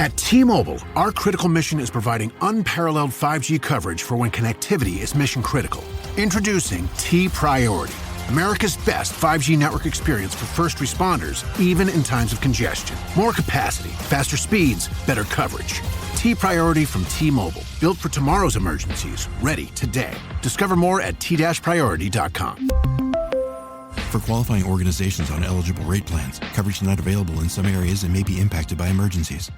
At T-Mobile, our critical mission is providing unparalleled 5G coverage for when connectivity is mission critical. Introducing T-Priority, America's best 5G network experience for first responders, even in times of congestion. More capacity, faster speeds, better coverage. T-Priority from T-Mobile, built for tomorrow's emergencies, ready today. Discover more at t-priority.com. For qualifying organizations on eligible rate plans, coverage not available in some areas and may be impacted by emergencies.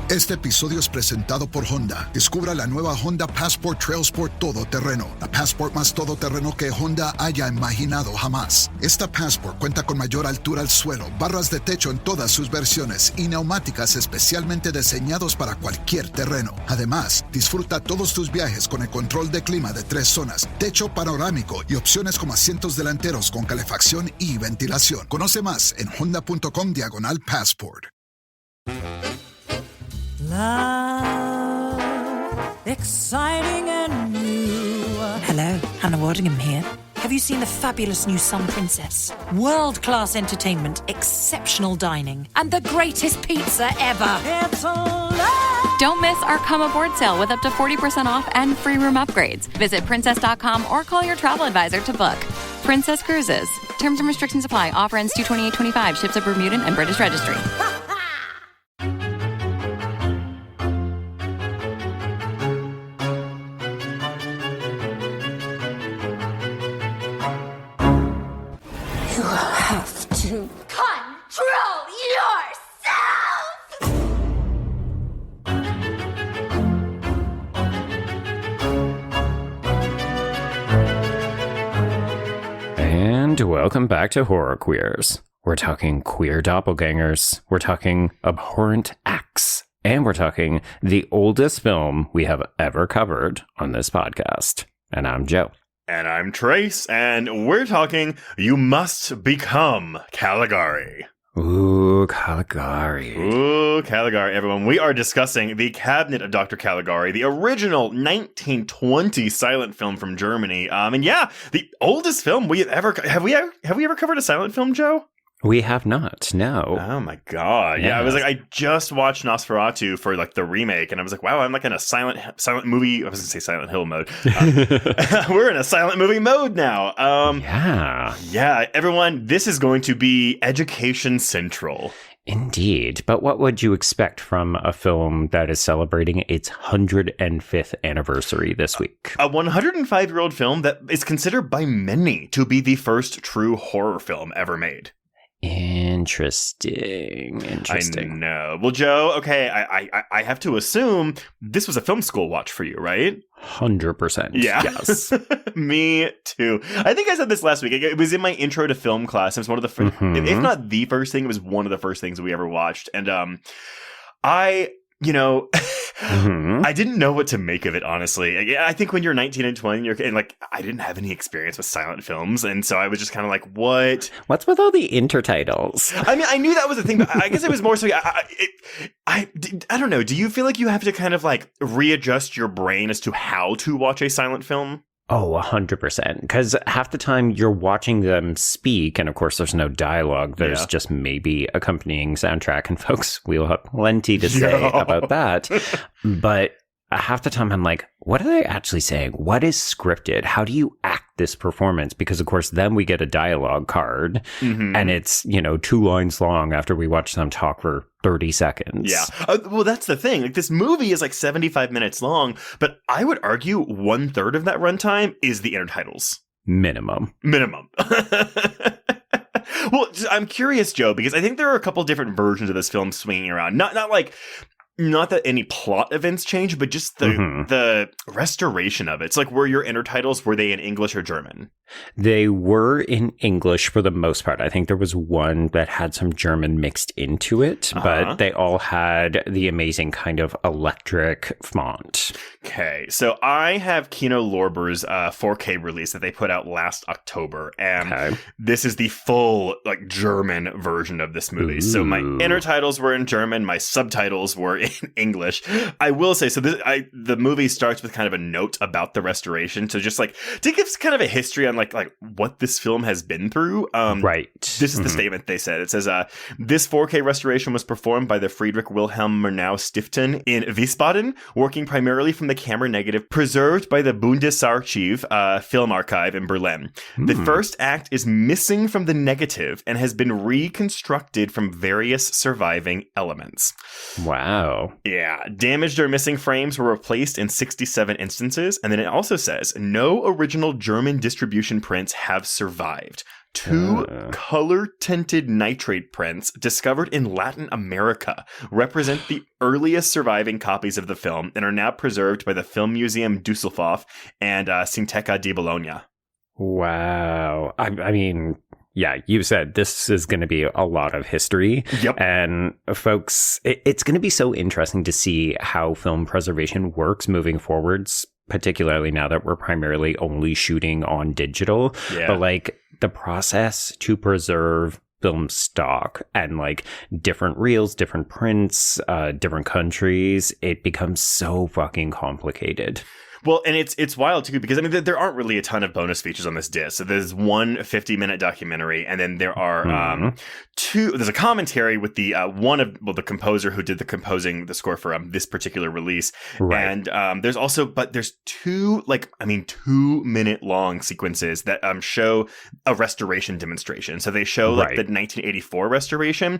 Este episodio es presentado por Honda. Descubra la nueva Honda Passport Trail Sport Todoterreno. La Passport más todoterreno que Honda haya imaginado jamás. Esta Passport cuenta con mayor altura al suelo, barras de techo en todas sus versiones y neumáticas especialmente diseñados para cualquier terreno. Además, disfruta todos tus viajes con el control de clima de 3 zonas, techo panorámico y opciones como asientos delanteros con calefacción y ventilación. Conoce más en honda.com/Passport. Love, exciting and new. Hello, Hannah Waddingham here. Have you seen the fabulous new Sun Princess? World-class entertainment, exceptional dining, and the greatest pizza ever. It's a love. Don't miss our Come Aboard sale with up to 40% off and free room upgrades. Visit princess.com or call your travel advisor to book. Princess Cruises. Terms and restrictions apply. Offer ends 2/28/25. Ships at Bermudan and British Registry. Control yourself! And welcome back to Horror Queers. We're talking queer doppelgangers, we're talking abhorrent acts, and we're talking the oldest film we have ever covered on this podcast. And I'm Joe. And I'm Trace, and we're talking You Must Become Caligari. Ooh, Caligari. Ooh, Caligari, everyone. We are discussing The Cabinet of Dr. Caligari, the original 1920 silent film from Germany. And yeah, the oldest film we have ever... Have we ever covered a silent film, Joe? We have not, no. Oh my god. Yeah, I was like, I just watched Nosferatu for like the remake, and I was like, wow, I'm like in a silent movie. I was gonna say Silent Hill mode. We're in a silent movie mode now. Yeah, everyone, this is going to be Education Central. Indeed. But what would you expect from a film that is celebrating its 105th anniversary this week? A 105-year-old film that is considered by many to be the first true horror film ever made. Interesting. I know. Well, Joe, okay, I have to assume this was a film school watch for you, right? 100%. Yeah. Yes. Me too. I think I said this last week. It was in my intro to film class. It was one of the first, if not the first thing, it was one of the first things we ever watched. And I didn't know what to make of it, honestly. I think when you're 19 and 20, I didn't have any experience with silent films, and so I was just kind of like, what? What's with all the intertitles? I mean, I knew that was a thing, but I guess it was more so, I don't know. Do you feel like you have to kind of like readjust your brain as to how to watch a silent film? Oh, 100%. Because half the time you're watching them speak, and of course there's no dialogue. There's just maybe accompanying soundtrack, and folks, we'll have plenty to say about that. But half the time I'm like, what are they actually saying? What is scripted? How do you act this performance? Because of course then we get a dialogue card, and it's, 2 lines long after we watch them talk for 30 seconds. Yeah. Well, that's the thing. Like, this movie is like 75 minutes long, but I would argue 1/3 of that runtime is the intertitles. Minimum. Well, I'm curious, Joe, because I think there are a couple different versions of this film swinging around. Not that any plot events change, but just the restoration of it. It's like, were your intertitles, were they in English or German? They were in English for the most part. I think there was one that had some German mixed into it, but they all had the amazing kind of electric font. Okay, so I have Kino Lorber's 4K release that they put out last October, and this is the full German version of this movie. Ooh. So my intertitles were in German, my subtitles were in English. I will say, so the movie starts with kind of a note about the restoration. So just like to give kind of a history on like what this film has been through. Right. This is the statement they said. It says, this 4K restoration was performed by the Friedrich Wilhelm Murnau Stiftung in Wiesbaden, working primarily from the camera negative preserved by the Bundesarchiv film archive in Berlin. The first act is missing from the negative and has been reconstructed from various surviving elements. Wow. Yeah. Damaged or missing frames were replaced in 67 instances. And then it also says, no original German distribution prints have survived. 2 color-tinted nitrate prints discovered in Latin America represent the earliest surviving copies of the film and are now preserved by the Film Museum Düsseldorf and Cineteca di Bologna. Wow. I mean, yeah, you said this is going to be a lot of history. Yep. And folks, it's going to be so interesting to see how film preservation works moving forwards, particularly now that we're primarily only shooting on digital. Yeah. But like the process to preserve film stock and like different reels, different prints, different countries, it becomes so fucking complicated. Well, and it's wild, too, because, I mean, there aren't really a ton of bonus features on this disc. So there's one 50-minute documentary, and then there are there's a commentary with the the composer who did the score for this particular release. Right. And there's 2 2-minute long sequences that show a restoration demonstration. So they show like the 1984 restoration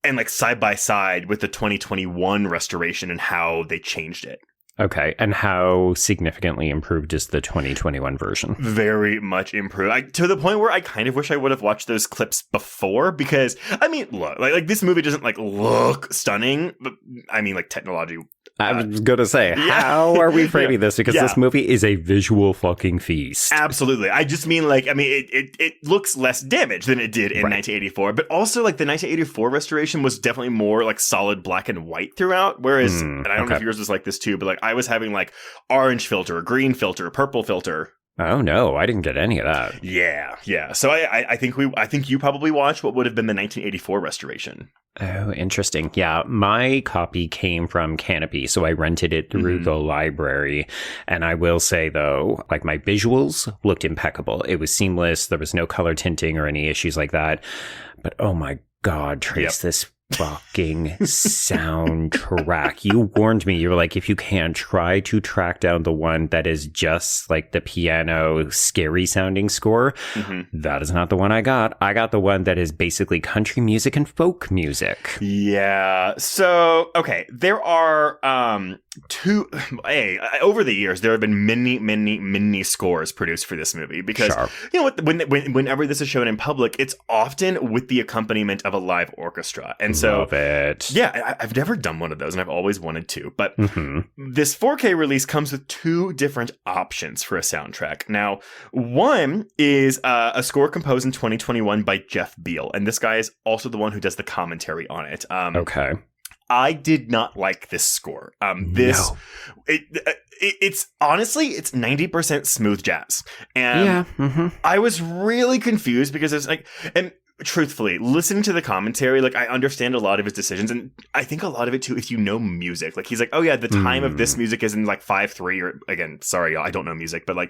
and like side by side with the 2021 restoration and how they changed it. Okay, and how significantly improved is the 2021 version? Very much improved. To the point where I kind of wish I would have watched those clips before, because, I mean, look, like this movie doesn't like look stunning, but I mean, like technology. I was going to say, how are we framing this? Because this movie is a visual fucking feast. Absolutely. I just mean, like, I mean, it looks less damaged than it did in 1984, but also, like, the 1984 restoration was definitely more, like, solid black and white throughout, whereas, and I don't know if yours was like this too, but, like, I was having, like, orange filter, green filter, purple filter. Oh, no, I didn't get any of that. Yeah. So I think you probably watched what would have been the 1984 restoration. Oh, interesting. Yeah, my copy came from Canopy, so I rented it through the library. And I will say, though, like my visuals looked impeccable. It was seamless. There was no color tinting or any issues like that. But oh my God, Trace, this fucking soundtrack. You warned me. You were like, if you can, try to track down the one that is just like the piano scary sounding score. That is not the one I got. I got the one that is basically country music and folk music. Yeah. So, okay. There are over the years, there have been many scores produced for this movie because, you know, whenever this is shown in public, it's often with the accompaniment of a live orchestra. And so, love it. Yeah, I've never done one of those and I've always wanted to. But this 4K release comes with 2 different options for a soundtrack. Now, one is a score composed in 2021 by Jeff Beal. And this guy is also the one who does the commentary on it. Okay. I did not like this score. It's honestly, it's 90% smooth jazz. And I was really confused because it's like, and truthfully, listening to the commentary, like I understand a lot of his decisions, and I think a lot of it too, if you know music, like he's like, oh yeah, the time of this music is in like 5/3, or again, sorry, y'all, I don't know music, but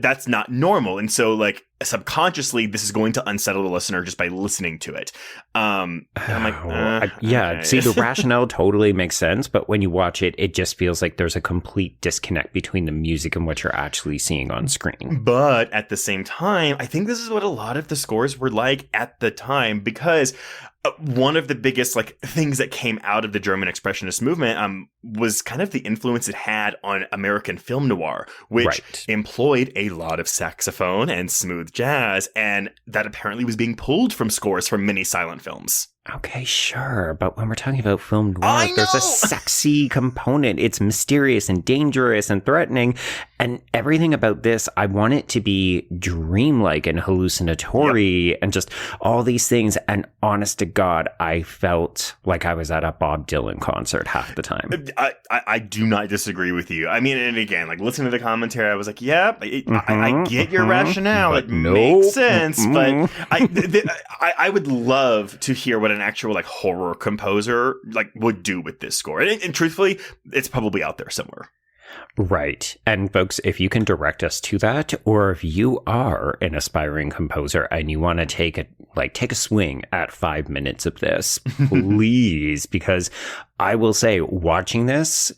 that's not normal, and so like subconsciously, this is going to unsettle the listener just by listening to it. I'm like, okay. See, the rationale totally makes sense, but when you watch it, it just feels like there's a complete disconnect between the music and what you're actually seeing on screen. But at the same time, I think this is what a lot of the scores were like at the time, because one of the biggest like things that came out of the German Expressionist movement was kind of the influence it had on American film noir, which employed a lot of saxophone and smooth jazz, and that apparently was being pulled from scores from many silent films. Okay, sure. But when we're talking about film noir, there's a sexy component. It's mysterious and dangerous and threatening. And everything about this, I want it to be dreamlike and hallucinatory and just all these things. And honest to God, I felt like I was at a Bob Dylan concert half the time. I do not disagrey with you. I mean, and again, like listening to the commentary, I was like, yeah, I get your rationale. It makes sense. But I would love to hear what what an actual like horror composer like would do with this score. And truthfully, it's probably out there somewhere. Right. And folks, if you can direct us to that, or if you are an aspiring composer and you want to take a swing at 5 minutes of this, please, because I will say watching this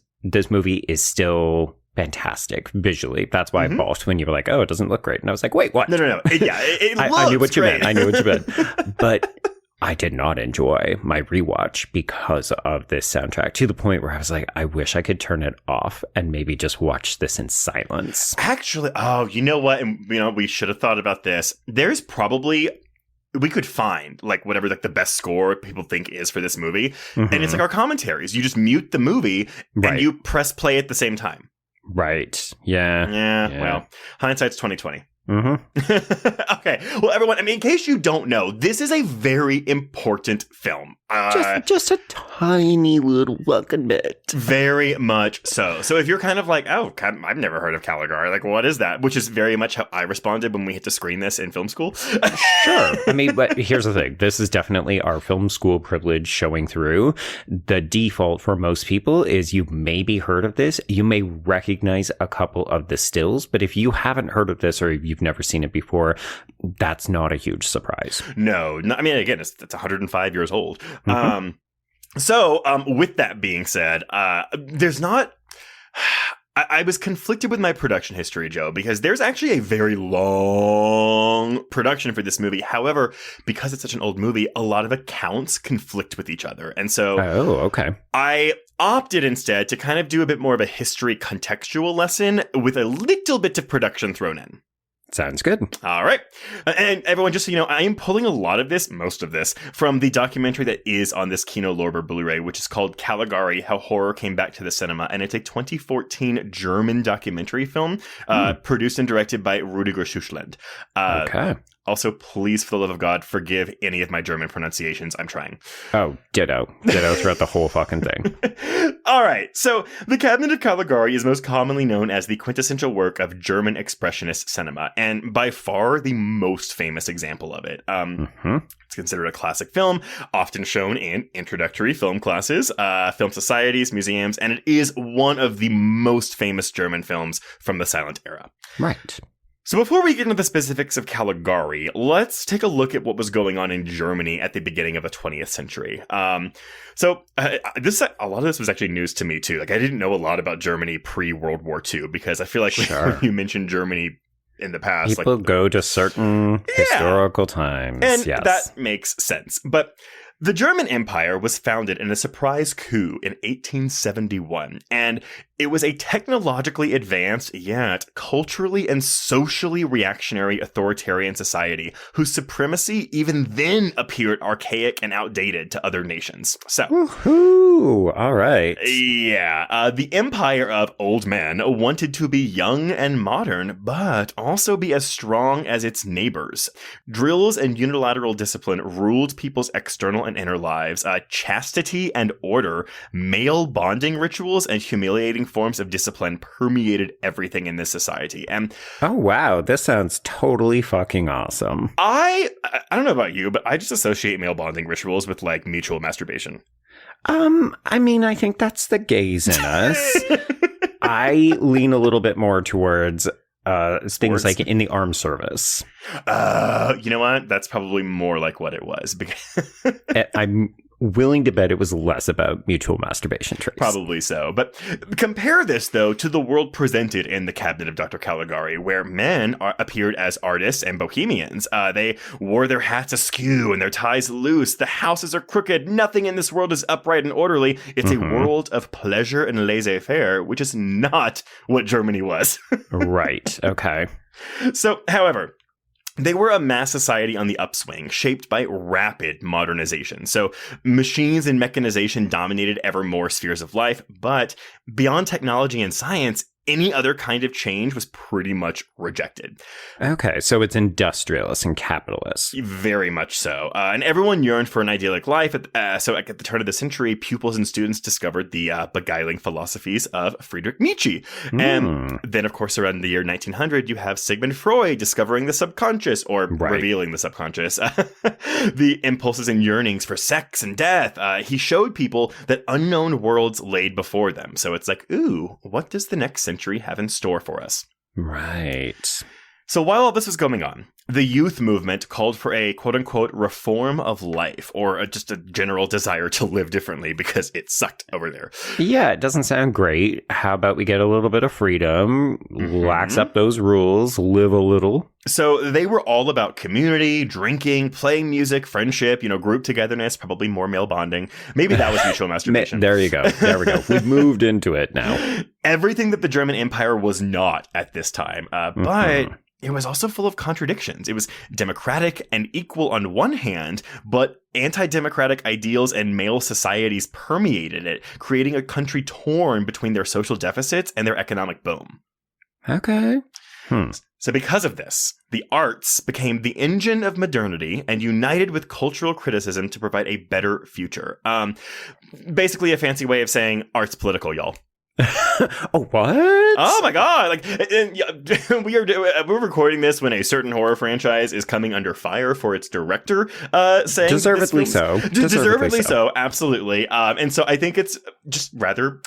movie is still fantastic visually. That's why I balked when you were like, oh, it doesn't look great. And I was like, wait, what? No. It looks I knew what you great. meant. I knew what you meant. But I did not enjoy my rewatch because of this soundtrack, to the point where I was like, I wish I could turn it off and maybe just watch this in silence. Actually, you know what? And, we should have thought about this. There's probably... we could find like whatever like the best score people think is for this movie. And it's like our commentaries. You just mute the movie and you press play at the same time. Right. Yeah. Well, hindsight's 2020. Mm-hmm. Okay. Well, everyone, in case you don't know, this is a very important film. Just a tiny little fucking bit. Very much so. So if you're kind of like, oh, I've never heard of Caligari, like, what is that? Which is very much how I responded when we had to screen this in film school. Sure. But here's the thing. This is definitely our film school privilege showing through. The default for most people is you maybe heard of this. You may recognize a couple of the stills, but if you haven't heard of this or if you've never seen it before, that's not a huge surprise. No. Again, it's 105 years old. So with that being said, there's not... I was conflicted with my production history, Joe, because there's actually a very long production for this movie. However, because it's such an old movie, a lot of accounts conflict with each other. And so I opted instead to kind of do a bit more of a history contextual lesson with a little bit of production thrown in. Sounds good. All right. And everyone, just so you know, I am pulling a lot of this, most of this, from the documentary that is on this Kino Lorber Blu-ray, which is called Caligari, How Horror Came Back to the Cinema. And it's a 2014 German documentary film produced and directed by Rüdiger Schüchland. Okay. Also, please, for the love of God, forgive any of my German pronunciations. I'm trying. Oh, ditto. Ditto throughout the whole fucking thing. All right. So, The Cabinet of Caligari is most commonly known as the quintessential work of German Expressionist cinema, and by far the most famous example of it. It's considered a classic film, often shown in introductory film classes, film societies, museums, and it is one of the most famous German films from the silent era. Right. So before we get into the specifics of Caligari, let's take a look at what was going on in Germany at the beginning of the 20th century. A lot of this was actually news to me too. Like, I didn't know a lot about Germany pre-World War II, because I feel like when you mention Germany in the past, people go to certain historical times. And that makes sense. But the German Empire was founded in a surprise coup in 1871, and it was a technologically advanced, yet culturally and socially reactionary authoritarian society whose supremacy even then appeared archaic and outdated to other nations. So, woohoo! All right. Yeah, the empire of old men wanted to be young and modern, but also be as strong as its neighbors. Drills and unilateral discipline ruled people's external and inner lives. Chastity and order, male bonding rituals, and humiliating forms of discipline permeated everything in this society. And oh wow, this sounds totally fucking awesome. I don't know about you, but I just associate male bonding rituals with like mutual masturbation. I think that's the gays in us. I lean a little bit more towards things like in the armed service. You know what? That's probably more like what it was. Because I'm willing to bet it was less about mutual masturbation tricks. Probably so. But compare this, though, to the world presented in The Cabinet of Dr. Caligari, where men appeared as artists and bohemians. They wore their hats askew and their ties loose. The houses are crooked. Nothing in this world is upright and orderly. It's a world of pleasure and laissez-faire, which is not what Germany was. Right. Okay. So, however, they were a mass society on the upswing, shaped by rapid modernization. So machines and mechanization dominated ever more spheres of life, but beyond technology and science, any other kind of change was pretty much rejected. Okay, so it's industrialist and capitalist. Very much so. And everyone yearned for an idyllic life. So at the turn of the century, pupils and students discovered the beguiling philosophies of Friedrich Nietzsche. And then, of course, around the year 1900, you have Sigmund Freud discovering the subconscious, or revealing the subconscious, the impulses and yearnings for sex and death. He showed people that unknown worlds laid before them. So it's like, ooh, what does the next century have in store for us? Right. So while all this was going on, the youth movement called for a quote-unquote reform of life, or just a general desire to live differently because it sucked over there. Yeah, it doesn't sound great. How about we get a little bit of freedom, lax up those rules, live a little? So they were all about community, drinking, playing music, friendship, group togetherness, probably more male bonding. Maybe that was mutual masturbation. There you go. There we go. We've moved into it now. Everything that the German Empire was not at this time, but it was also full of contradictions. It was democratic and equal on one hand, but anti-democratic ideals and male societies permeated it, creating a country torn between their social deficits and their economic boom. Okay. So because of this, the arts became the engine of modernity and united with cultural criticism to provide a better future. Basically a fancy way of saying art's political, y'all. Oh, what? Oh my god! We're recording this when a certain horror franchise is coming under fire for its director saying deservedly so. Deservedly so, absolutely. And so I think it's just rather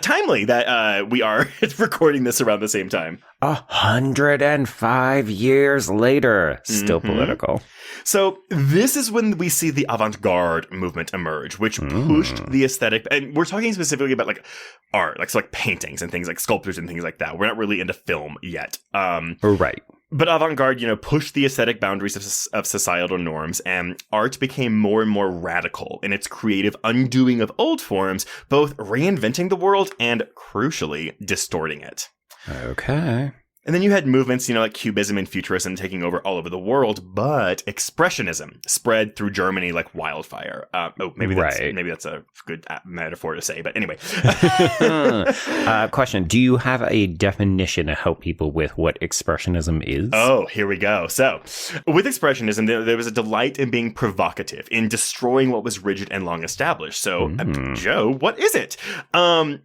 timely that we are recording this around the same time. 105 years later, still political. So this is when we see the avant-garde movement emerge, which pushed the aesthetic. And we're talking specifically about like art, like paintings and things like sculptures and things like that. We're not really into film yet. Right. But avant-garde, pushed the aesthetic boundaries of societal norms, and art became more and more radical in its creative undoing of old forms, both reinventing the world and, crucially, distorting it. Okay. And then you had movements, like Cubism and Futurism taking over all over the world, but Expressionism spread through Germany like wildfire. Maybe that's a good metaphor to say, but anyway. Question, do you have a definition to help people with what Expressionism is? Oh, here we go. So, with Expressionism, there was a delight in being provocative, in destroying what was rigid and long established. So, Joe, what is it?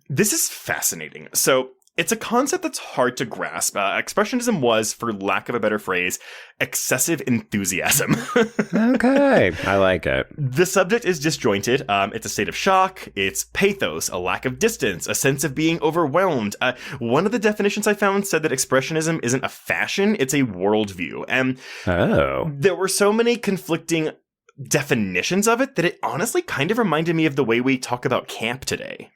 This is fascinating. So, it's a concept that's hard to grasp. Expressionism was, for lack of a better phrase, excessive enthusiasm. Okay, I like it. The subject is disjointed. It's a state of shock. It's pathos, a lack of distance, a sense of being overwhelmed. One of the definitions I found said that Expressionism isn't a fashion, it's a worldview. And there were so many conflicting definitions of it that it honestly kind of reminded me of the way we talk about camp today.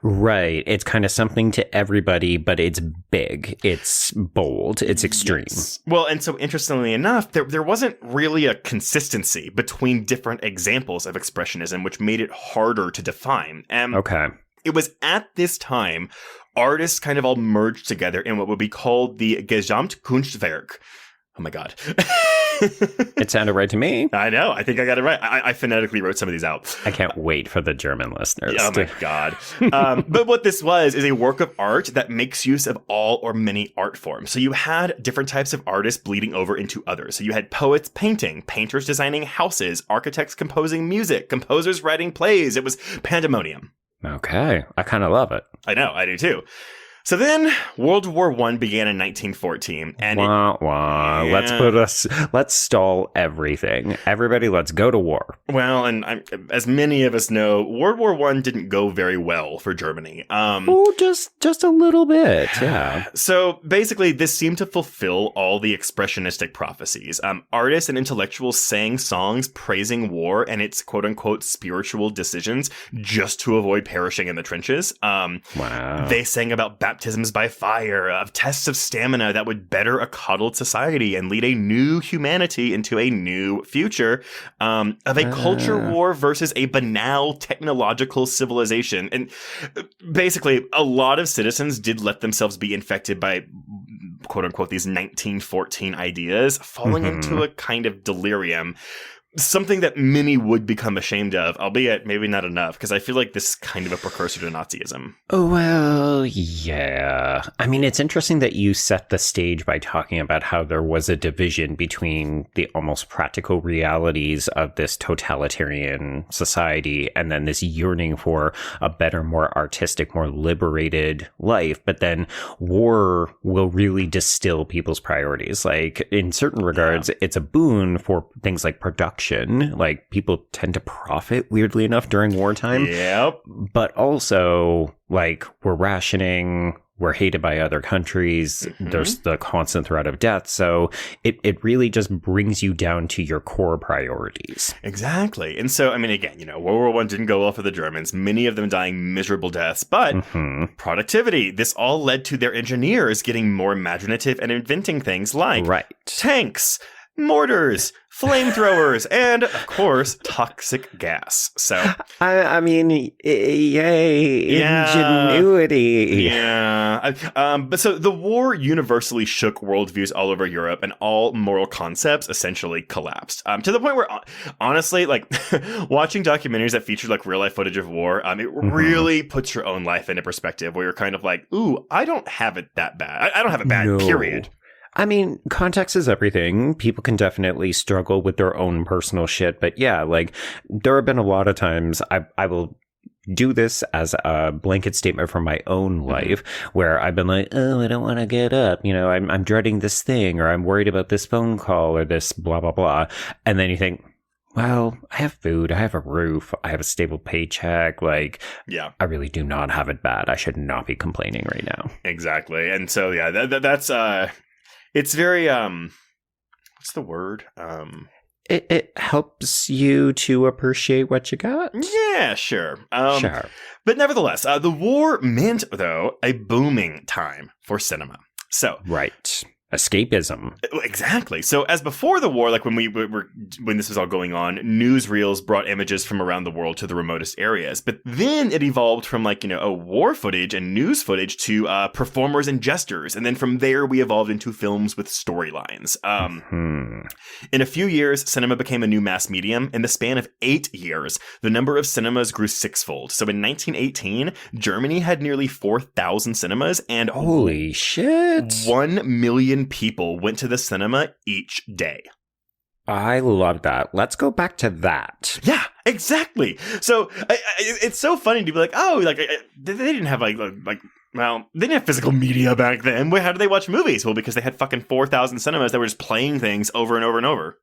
Right. It's kind of something to everybody, but it's big. It's bold. It's extreme. Yes. Well, and so interestingly enough, there wasn't really a consistency between different examples of Expressionism, which made it harder to define. Okay. It was at this time, artists kind of all merged together in what would be called the Gesamtkunstwerk. Oh my God. It sounded right to me. I know. I think I got it right. I phonetically wrote some of these out. I can't wait for the German listeners. Oh my God. But what this was is a work of art that makes use of all or many art forms. So you had different types of artists bleeding over into others. So you had poets painting, painters designing houses, architects composing music, composers writing plays. It was pandemonium. Okay. I kind of love it. I know. I do too. So then World War I began in 1914. And let's stall everything. Everybody, let's go to war. Well, and as many of us know, World War I didn't go very well for Germany. Just a little bit, yeah. So basically, this seemed to fulfill all the expressionistic prophecies. Artists and intellectuals sang songs praising war and its quote-unquote spiritual decisions just to avoid perishing in the trenches. Wow. They sang about baptisms by fire, of tests of stamina that would better a coddled society and lead a new humanity into a new future, of a culture war versus a banal technological civilization. And basically, a lot of citizens did let themselves be infected by, quote unquote, these 1914 ideas, falling into a kind of delirium. something that many would become ashamed of, albeit maybe not enough, because I feel like this is kind of a precursor to Nazism. Oh, well, yeah. I mean, it's interesting that you set the stage by talking about how there was a division between the almost practical realities of this totalitarian society and then this yearning for a better, more artistic, more liberated life. But then war will really distill people's priorities. Like, in certain regards, it's a boon for things like production. Like, people tend to profit, weirdly enough, during wartime. Yep. But also, like, we're rationing, we're hated by other countries, there's the constant threat of death. So it really just brings you down to your core priorities. Exactly. And so, I mean, again, World War I didn't go well for the Germans, many of them dying miserable deaths, but productivity. This all led to their engineers getting more imaginative and inventing things like tanks, mortars, flamethrowers, and, of course, toxic gas. So, I mean, yay, ingenuity. Yeah. But so the war universally shook worldviews all over Europe, and all moral concepts essentially collapsed. To the point where, honestly, like, watching documentaries that feature, like, real-life footage of war, it really puts your own life into perspective, where you're kind of like, ooh, I don't have it that bad. I don't have it bad, period. I mean, context is everything. People can definitely struggle with their own personal shit. But yeah, like, there have been a lot of times I will do this as a blanket statement from my own life where I've been like, oh, I don't want to get up. I'm dreading this thing, or I'm worried about this phone call, or this blah, blah, blah. And then you think, well, I have food, I have a roof, I have a stable paycheck. Like, I really do not have it bad. I should not be complaining right now. Exactly. And so, yeah, that's... It's very, what's the word? It helps you to appreciate what you got. Yeah, sure. Sure. But nevertheless, the war meant, though, a booming time for cinema. So, right. Escapism. Exactly. So as before the war, like when this was all going on, newsreels brought images from around the world to the remotest areas. But then it evolved from war footage and news footage to performers and jesters. And then from there, we evolved into films with storylines. In a few years, cinema became a new mass medium. In the span of 8 years, the number of cinemas grew sixfold. So in 1918, Germany had nearly 4,000 cinemas, and holy shit, 1 million people went to the cinema each day. I love that. Let's go back to that. Yeah, exactly. So it's so funny to be like, oh, like they didn't have they didn't have physical media back then. How did they watch movies? Well, because they had fucking 4,000 cinemas that were just playing things over and over and over.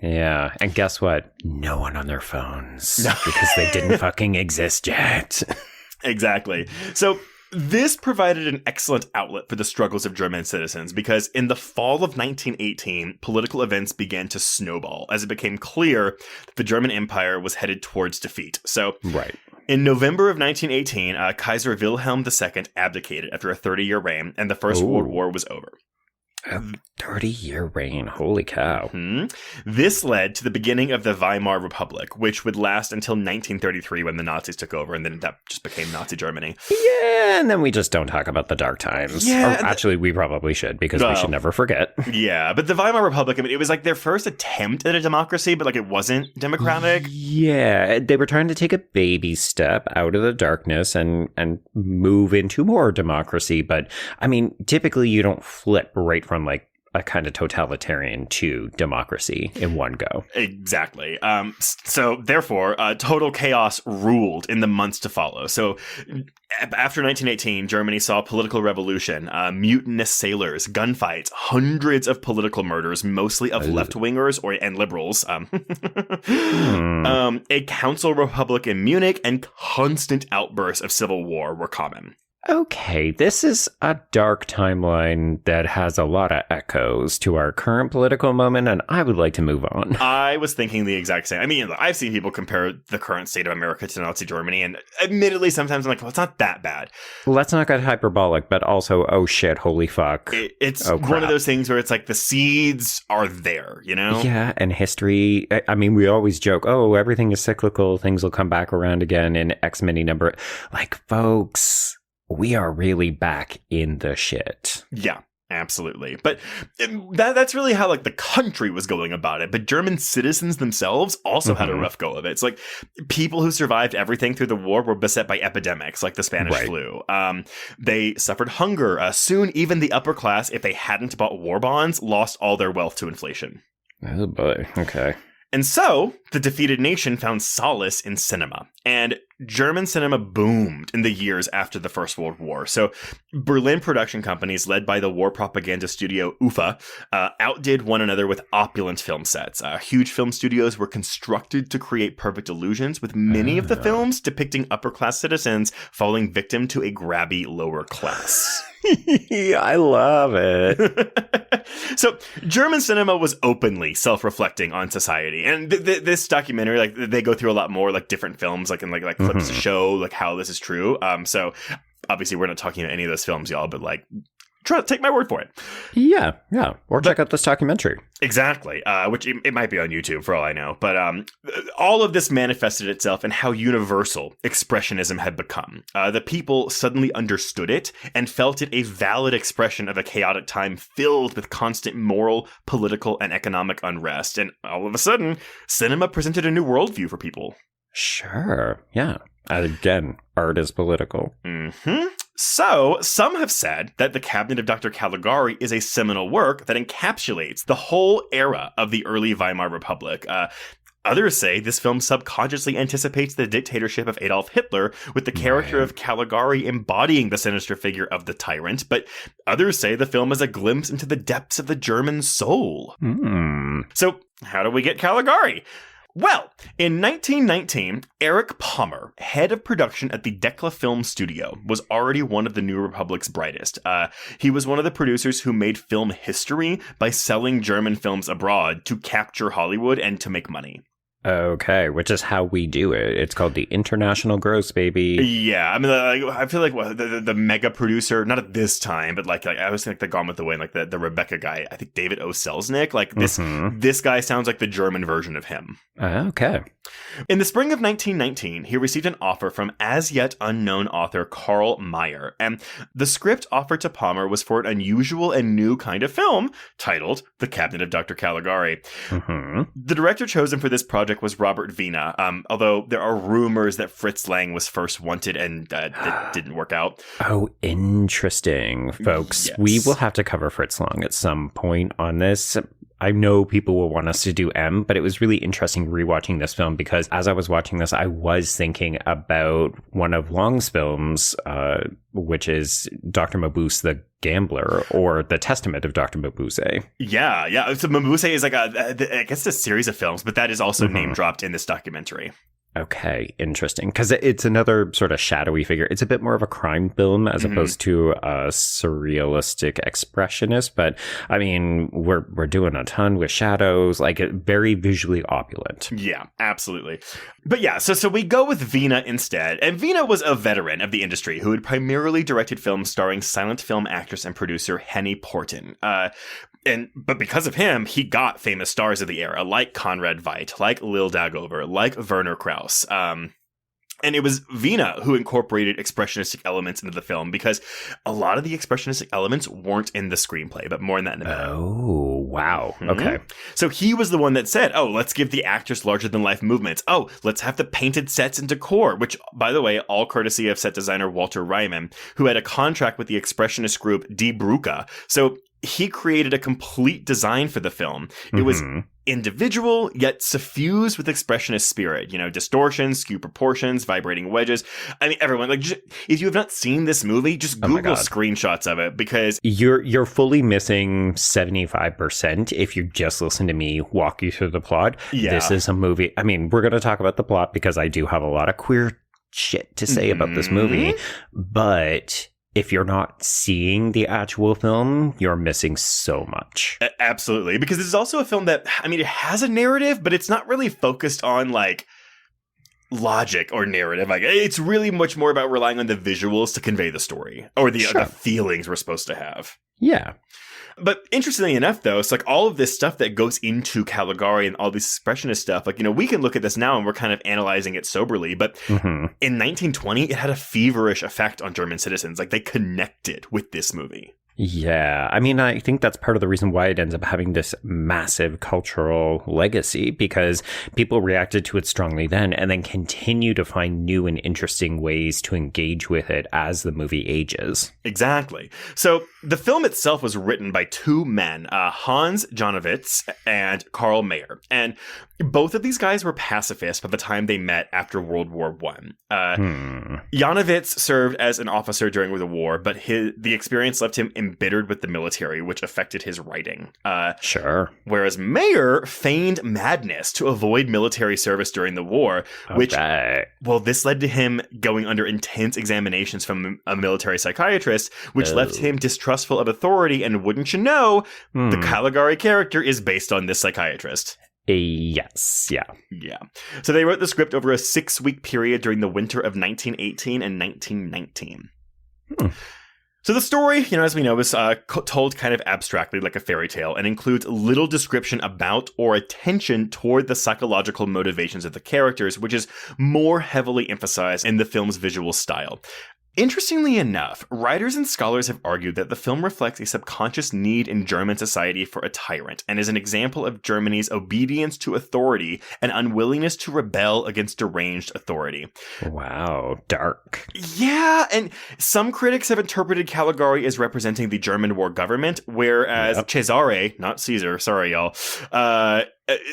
Yeah. And guess what? No one on their phones because they didn't fucking exist yet. Exactly. So this provided an excellent outlet for the struggles of German citizens because in the fall of 1918, political events began to snowball as it became clear that the German Empire was headed towards defeat. So, in November of 1918, Kaiser Wilhelm II abdicated after a 30-year reign, and the First World War was over. A 30-year reign. Holy cow. This led to the beginning of the Weimar Republic, which would last until 1933 when the Nazis took over, and then that just became Nazi Germany. Yeah, and then we just don't talk about the dark times. Yeah, actually, we probably should, because we should never forget. Yeah, but the Weimar Republic, I mean, it was like their first attempt at a democracy, but like it wasn't democratic. Yeah, they were trying to take a baby step out of the darkness and move into more democracy. But, I mean, typically you don't flip right from like a kind of totalitarian to democracy in one go. Exactly. So therefore, total chaos ruled in the months to follow. So after 1918, Germany saw political revolution, mutinous sailors, gunfights, hundreds of political murders, mostly of left-wingers and liberals, a council republic in Munich, and constant outbursts of civil war were common. Okay, this is a dark timeline that has a lot of echoes to our current political moment, and I would like to move on. I was thinking the exact same. I mean, I've seen people compare the current state of America to Nazi Germany, and admittedly, sometimes I'm like, well, it's not that bad. Let's not get hyperbolic, but also, oh shit, holy fuck. It's one of those things where it's like the seeds are there, you know? Yeah, and history, I mean, we always joke, oh, everything is cyclical, things will come back around again in X many number. Like, folks, we are really back in the shit. Yeah. Absolutely. But that's really how like the country was going about it. But German citizens themselves also had a rough go of it. It's like people who survived everything through the war were beset by epidemics like the Spanish flu. They suffered hunger. Soon, even the upper class, if they hadn't bought war bonds, lost all their wealth to inflation. Oh boy. Okay. And so, the defeated nation found solace in cinema, and German cinema boomed in the years after the First World War. So, Berlin production companies, led by the war propaganda studio UFA, outdid one another with opulent film sets. Huge film studios were constructed to create perfect illusions, with many of the films depicting upper-class citizens falling victim to a grabby lower class. I love it. So German cinema was openly self-reflecting on society, and this documentary, like, they go through a lot more like different films, like, and like clips to show like how this is true. So obviously we're not talking about any of those films, y'all, but like, try to take my word for it. Yeah. Or check out this documentary. Exactly. Which it might be on YouTube for all I know. But all of this manifested itself in how universal Expressionism had become. The people suddenly understood it and felt it a valid expression of a chaotic time filled with constant moral, political, and economic unrest. And all of a sudden, cinema presented a new worldview for people. Sure. Yeah. Again, art is political. So, some have said that The Cabinet of Dr. Caligari is a seminal work that encapsulates the whole era of the early Weimar Republic. Others say this film subconsciously anticipates the dictatorship of Adolf Hitler, with the character of Caligari embodying the sinister figure of the tyrant. But others say the film is a glimpse into the depths of the German soul. So, how do we get Caligari? Well, in 1919, Erich Pommer, head of production at the Decla Film Studio, was already one of the New Republic's brightest. He was one of the producers who made film history by selling German films abroad to capture Hollywood and to make money. Okay, which is how we do it. It's called the international gross, baby. Yeah, I mean, I feel like the mega producer, not at this time, but like I was thinking like the Gone with the Wind, like the Rebecca guy. I think David O. Selznick. Like this guy sounds like the German version of him. Okay. In the spring of 1919, he received an offer from as yet unknown author Karl Mayer, and the script offered to Pommer was for an unusual and new kind of film titled The Cabinet of Dr. Caligari. The director chosen for this project was Robert Weine, although there are rumors that Fritz Lang was first wanted and it didn't work out. Oh, interesting, folks. Yes. We will have to cover Fritz Lang at some point on this. I know people will want us to do M, but it was really interesting rewatching this film because as I was watching this, I was thinking about one of Lang's films, which is Dr. Mabuse the Gambler, or The Testament of Dr. Mabuse. Yeah. So Mabuse is like I guess a series of films, but that is also name dropped in this documentary. Okay, interesting. Because it's another sort of shadowy figure. It's a bit more of a crime film as opposed to a surrealistic expressionist. But I mean, we're doing a ton with shadows, like very visually opulent. Yeah, absolutely. But yeah, so we go with Weine instead. And Weine was a veteran of the industry who had primarily directed films starring silent film actress and producer Henny Porten. But because of him, he got famous stars of the era, like Conrad Veidt, like Lil Dagover, like Werner Krauss. And it was Weine who incorporated expressionistic elements into the film because a lot of the expressionistic elements weren't in the screenplay, but more in that in a minute. Oh, wow. Okay. So he was the one that said, oh, let's give the actors larger-than-life movements. Oh, let's have the painted sets and decor, which, by the way, all courtesy of set designer Walter Reimann, who had a contract with the expressionist group Die Brücke. So he created a complete design for the film. It was individual, yet suffused with expressionist spirit. You know, distortions, skewed proportions, vibrating wedges. I mean, everyone, like, just, if you have not seen this movie, just Google screenshots of it because you're fully missing 75% if you just listen to me walk you through the plot. Yeah. This is a movie. I mean, we're going to talk about the plot because I do have a lot of queer shit to say about this movie, but if you're not seeing the actual film, you're missing so much. Absolutely. Because this is also a film that, I mean, it has a narrative, but it's not really focused on, like, logic or narrative. Like, it's really much more about relying on the visuals to convey the story or the feelings we're supposed to have. Yeah. But interestingly enough, though, it's like all of this stuff that goes into Caligari and all this expressionist stuff, like, you know, we can look at this now and we're kind of analyzing it soberly. But in 1920, it had a feverish effect on German citizens. Like, they connected with this movie. Yeah, I mean, I think that's part of the reason why it ends up having this massive cultural legacy, because people reacted to it strongly then and then continue to find new and interesting ways to engage with it as the movie ages. Exactly. So the film itself was written by two men, Hans Janowitz and Karl Mayer. And both of these guys were pacifists by the time they met after World War I. Janowitz served as an officer during the war, but the experience left him embittered with the military, which affected his writing. Sure. Whereas Mayer feigned madness to avoid military service during the war, which, well, this led to him going under intense examinations from a military psychiatrist, which left him distrustful of authority. And wouldn't you know, the Caligari character is based on this psychiatrist. Yes, yeah. Yeah. So they wrote the script over a 6-week period during the winter of 1918 and 1919. So the story, as we know, is told kind of abstractly like a fairy tale and includes little description about or attention toward the psychological motivations of the characters, which is more heavily emphasized in the film's visual style. Interestingly enough, writers and scholars have argued that the film reflects a subconscious need in German society for a tyrant and is an example of Germany's obedience to authority and unwillingness to rebel against deranged authority. Wow, dark. Yeah, and some critics have interpreted Caligari as representing the German war government, whereas Cesare, not Caesar, sorry y'all,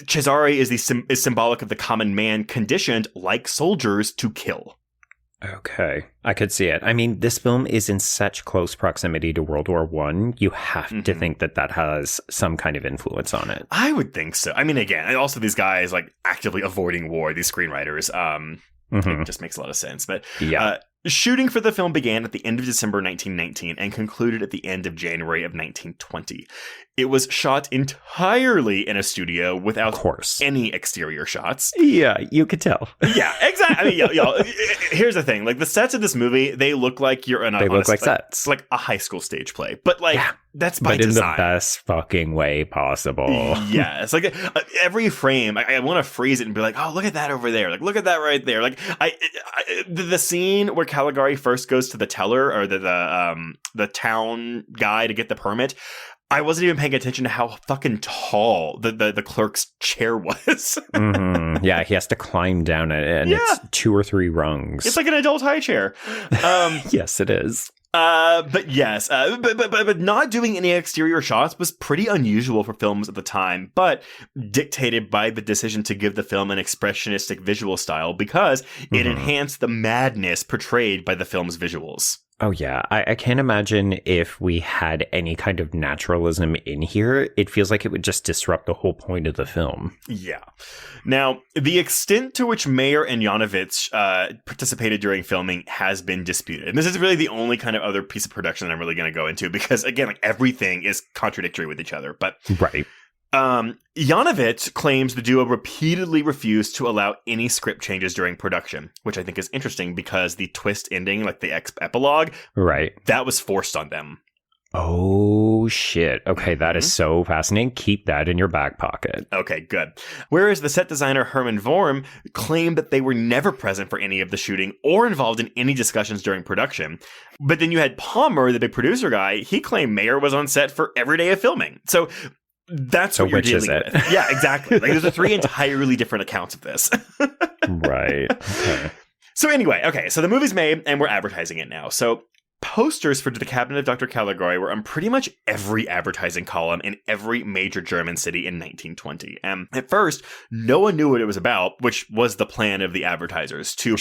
Cesare is symbolic of the common man conditioned, like soldiers, to kill. Okay, I could see it. I mean, this film is in such close proximity to World War I. You have to think that has some kind of influence on it. I would think so. I mean, again, and also these guys like actively avoiding war, these screenwriters. It just makes a lot of sense. But shooting for the film began at the end of December 1919 and concluded at the end of January of 1920. It was shot entirely in a studio without any exterior shots. Yeah, you could tell. Yeah, exactly. I mean, y'all, here's the thing. Like, the sets of this movie, they look like you're in sets. Like a high school stage play. But, like, that's by design. But in the best fucking way possible. Yes. Like, every frame, I want to freeze it and be like, oh, look at that over there. Like, look at that right there. Like, the scene where Caligari first goes to the teller or the town guy to get the permit, I wasn't even paying attention to how fucking tall the clerk's chair was. Yeah, he has to climb down it, and it's 2 or 3 rungs. It's like an adult high chair. Yes, it is. But yes, but not doing any exterior shots was pretty unusual for films at the time, but dictated by the decision to give the film an expressionistic visual style because it enhanced the madness portrayed by the film's visuals. Oh, yeah. I can't imagine if we had any kind of naturalism in here. It feels like it would just disrupt the whole point of the film. Yeah. Now, the extent to which Mayer and Janowitz participated during filming has been disputed. And this is really the only kind of other piece of production that I'm really going to go into because, again, like everything is contradictory with each other. But right. Janowitz claims the duo repeatedly refused to allow any script changes during production, which I think is interesting because the twist ending, like the epilogue, right, that was forced on them. Oh, shit. Okay, that is so fascinating. Keep that in your back pocket. Okay, good. Whereas the set designer Hermann Worm claimed that they were never present for any of the shooting or involved in any discussions during production. But then you had Palmer, the big producer guy, he claimed Mayer was on set for every day of filming. So that's what you're dealing with. Yeah, exactly. Like, there's 3 entirely different accounts of this. Right. Okay. So anyway, so the movie's made and we're advertising it now. So posters for The Cabinet of Dr. Caligari were on pretty much every advertising column in every major German city in 1920. And at first, no one knew what it was about, which was the plan of the advertisers, to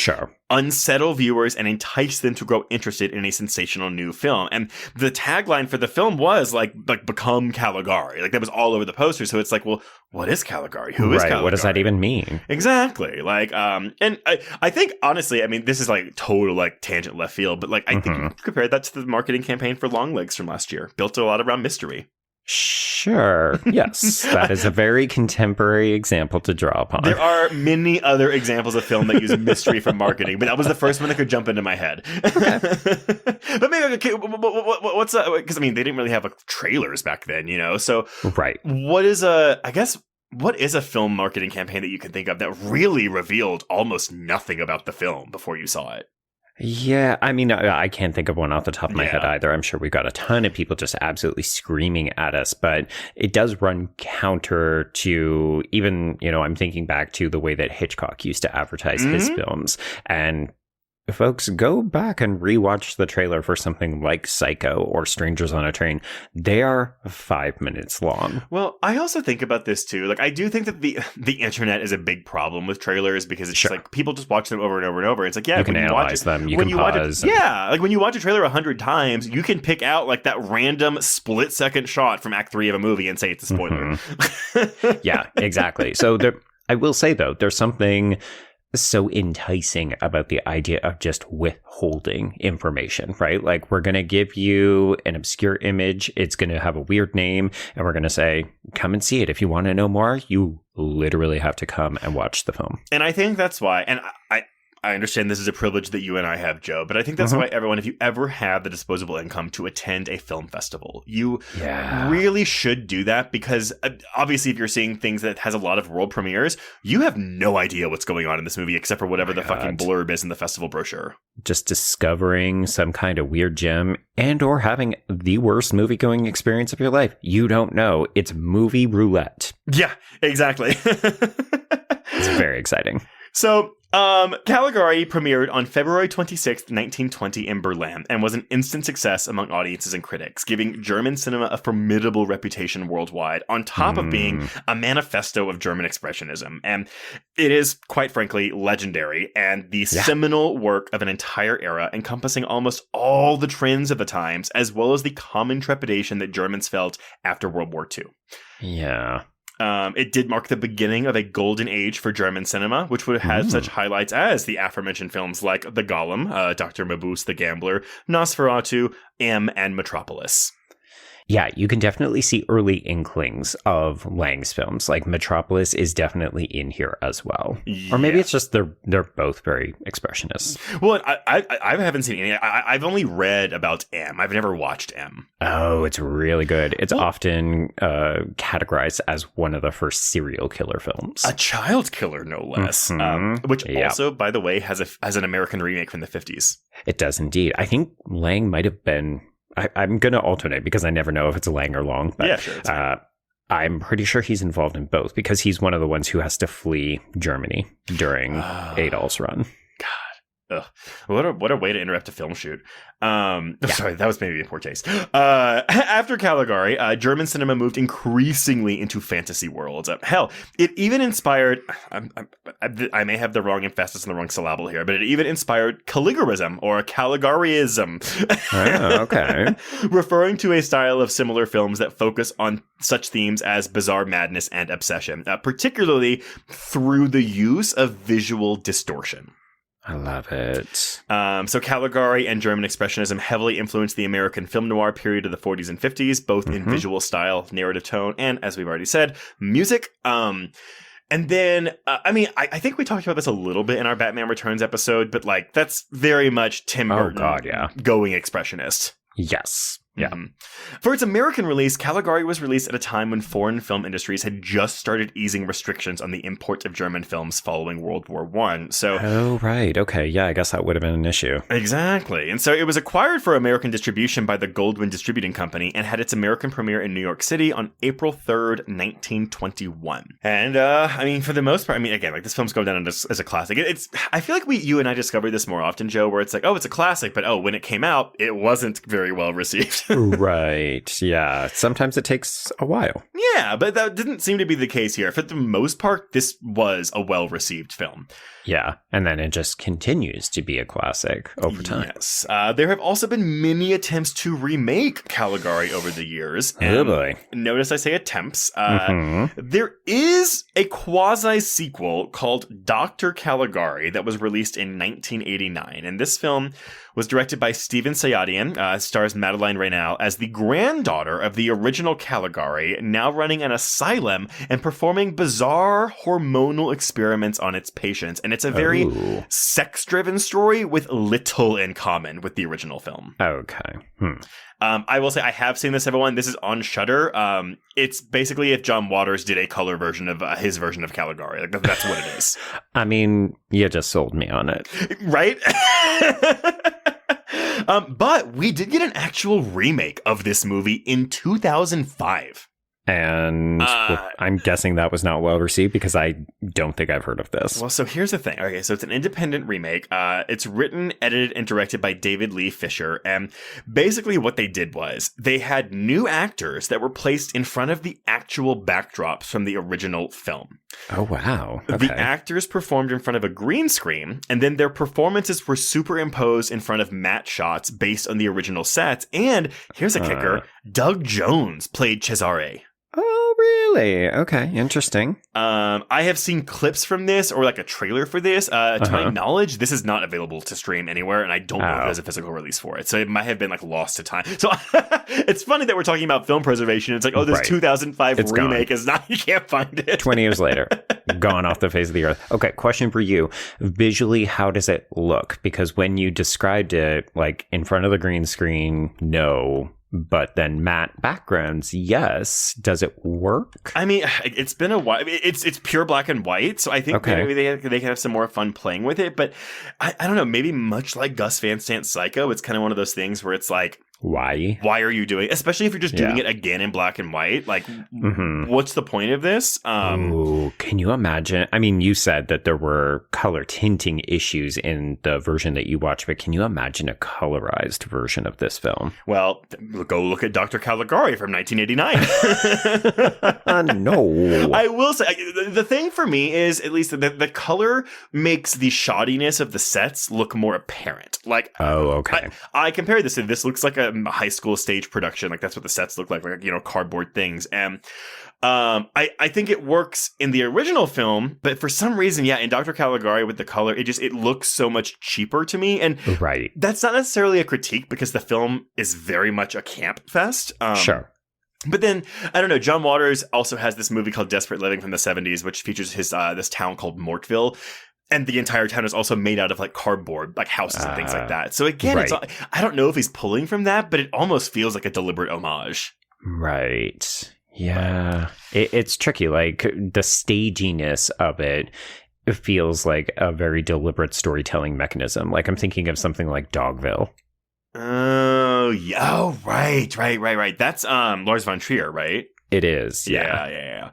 unsettle viewers and entice them to grow interested in a sensational new film. And the tagline for the film was like become Caligari. Like, that was all over the poster. So it's like, well, what is Caligari? Who is Caligari? What does that even mean? Exactly. Like, and I think, honestly, I mean, this is like total like tangent left field, but like, I think you could compare that to the marketing campaign for Longlegs from last year. Built a lot around mystery. Sure. Yes. That is a very contemporary example to draw upon. There are many other examples of film that use mystery for marketing, but that was the first one that could jump into my head. Okay. But maybe, okay, what's that? Because, I mean, they didn't really have trailers back then, you know? So, right. What is a film marketing campaign that you can think of that really revealed almost nothing about the film before you saw it? Yeah, I mean, I can't think of one off the top of my head either. I'm sure we've got a ton of people just absolutely screaming at us, but it does run counter to even, I'm thinking back to the way that Hitchcock used to advertise his films. And folks, go back and rewatch the trailer for something like Psycho or Strangers on a Train. They are 5 minutes long. Well, I also think about this too. Like, I do think that the internet is a big problem with trailers because it's just like people just watch them over and over and over. It's like, yeah, you can analyze them. You can pause. Like when you watch a trailer 100 times, you can pick out like that random split-second shot from Act 3 of a movie and say it's a spoiler. Yeah, exactly. So I will say though, there's something so enticing about the idea of just withholding information, right? Like, we're going to give you an obscure image. It's going to have a weird name, and we're going to say, come and see it. If you want to know more, you literally have to come and watch the film. And I think that's why, and I understand this is a privilege that you and I have, Joe, but I think that's why everyone, if you ever have the disposable income to attend a film festival, you really should do that, because obviously if you're seeing things that has a lot of world premieres, you have no idea what's going on in this movie except for whatever the fucking blurb is in the festival brochure. Just discovering some kind of weird gem and or having the worst movie-going experience of your life. You don't know. It's movie roulette. Yeah, exactly. It's very exciting. So, Caligari premiered on February 26th, 1920 in Berlin and was an instant success among audiences and critics, giving German cinema a formidable reputation worldwide, on top of being a manifesto of German Expressionism. And it is, quite frankly, legendary and the seminal work of an entire era encompassing almost all the trends of the times, as well as the common trepidation that Germans felt after World War II. Yeah. It did mark the beginning of a golden age for German cinema, which would have had such highlights as the aforementioned films like The Golem, Dr. Mabuse the Gambler, Nosferatu, M, and Metropolis. Yeah, you can definitely see early inklings of Lang's films. Like Metropolis is definitely in here as well. Yeah. Or maybe it's just they're both very expressionist. Well, I haven't seen any. I've only read about M. I've never watched M. Oh, it's really good. It's often categorized as one of the first serial killer films. A child killer, no less. Which also, by the way, has an American remake from the 50s. It does indeed. I think Lang might have been... I'm going to alternate because I never know if it's a Lang or Long. But, yeah, sure. I'm pretty sure he's involved in both because he's one of the ones who has to flee Germany during Adolf's run. God. Ugh. What a way to interrupt a film shoot. Sorry, that was maybe in poor taste. After Caligari, German cinema moved increasingly into fantasy worlds. Hell, it even inspired, I may have the wrong emphasis on the wrong syllable here, but it even inspired Caligarism or Caligariism. Oh, okay. Referring to a style of similar films that focus on such themes as bizarre madness and obsession, particularly through the use of visual distortion. I love it. So Caligari and German Expressionism heavily influenced the American film noir period of the 40s and 50s, both in visual style, narrative tone, and, as we've already said, music. And then, I think we talked about this a little bit in our Batman Returns episode, but, like, that's very much Tim Burton going expressionist. Yes. Yeah. For its American release, Caligari was released at a time when foreign film industries had just started easing restrictions on the import of German films following World War I. So, oh, right. Okay. Yeah, I guess that would have been an issue. Exactly. And so it was acquired for American distribution by the Goldwyn Distributing Company and had its American premiere in New York City on April 3rd, 1921. And, for the most part, again, like, this film's going down as a classic. I feel like you and I discovered this more often, Joe, where it's like, oh, it's a classic, but when it came out, it wasn't very well received. Right. Yeah. Sometimes it takes a while. Yeah, but that didn't seem to be the case here. For the most part, this was a well-received film. Yeah. And then it just continues to be a classic over time. Yes. There have also been many attempts to remake Caligari over the years. Oh, boy. Notice I say attempts. There is a quasi-sequel called Dr. Caligari that was released in 1989. And this film was directed by Steven Sayadian, stars Madeleine Reynaud now as the granddaughter of the original Caligari, now running an asylum and performing bizarre hormonal experiments on its patients. And it's a very sex-driven story with little in common with the original film. Okay. I will say I have seen this, everyone. This is on Shudder. It's basically if John Waters did a color version of his version of Caligari. Like, that's what it is. I mean, you just sold me on it. Right? But we did get an actual remake of this movie in 2005. And I'm guessing that was not well received because I don't think I've heard of this. Well, so here's the thing. Okay, so it's an independent remake. It's written, edited, and directed by David Lee Fisher. And basically what they did was they had new actors that were placed in front of the actual backdrops from the original film. Oh, wow. Okay. The actors performed in front of a green screen, and then their performances were superimposed in front of matte shots based on the original sets. And here's a kicker. Doug Jones played Cesare. Oh, really? Okay, interesting. I have seen clips from this or like a trailer for this. To my knowledge, this is not available to stream anywhere, and I don't know if there's a physical release for it. So it might have been like lost to time. So it's funny that we're talking about film preservation. It's like, oh, this 2005 remake is not, you can't find it. 20 years later, gone off the face of the earth. Okay, question for you. Visually, how does it look? Because when you described it, like in front of the green screen, no. But then matte backgrounds, yes. Does it work? I mean, it's been a while. It's pure black and white, so I think maybe they can have some more fun playing with it. But I don't know. Maybe much like Gus Van Sant's Psycho, it's kind of one of those things where it's like, why are you doing, especially if you're just doing it again in black and white, like what's the point of this? Can you imagine? I mean, you said that there were color tinting issues in the version that you watched, but can you imagine a colorized version of this film? Well, go look at Dr. Caligari from 1989. No. I will say, the thing for me is, at least the color makes the shoddiness of the sets look more apparent. Like, I compare this to, this looks like a high school stage production. Like, that's what the sets look like, cardboard things. And I think it works in the original film, but for some reason, in Dr. Caligari with the color, it looks so much cheaper to me. And that's not necessarily a critique because the film is very much a camp fest. Sure. But then, I don't know, John Waters also has this movie called Desperate Living from the 70s, which features his this town called Mortville. And the entire town is also made out of like cardboard, like houses and things like that. So again, it's I don't know if he's pulling from that, but it almost feels like a deliberate homage. Right. Yeah. It's tricky. Like the staginess of it feels like a very deliberate storytelling mechanism. Like I'm thinking of something like Dogville. Oh, yeah. Oh, right. That's Lars von Trier, right? It is. Yeah.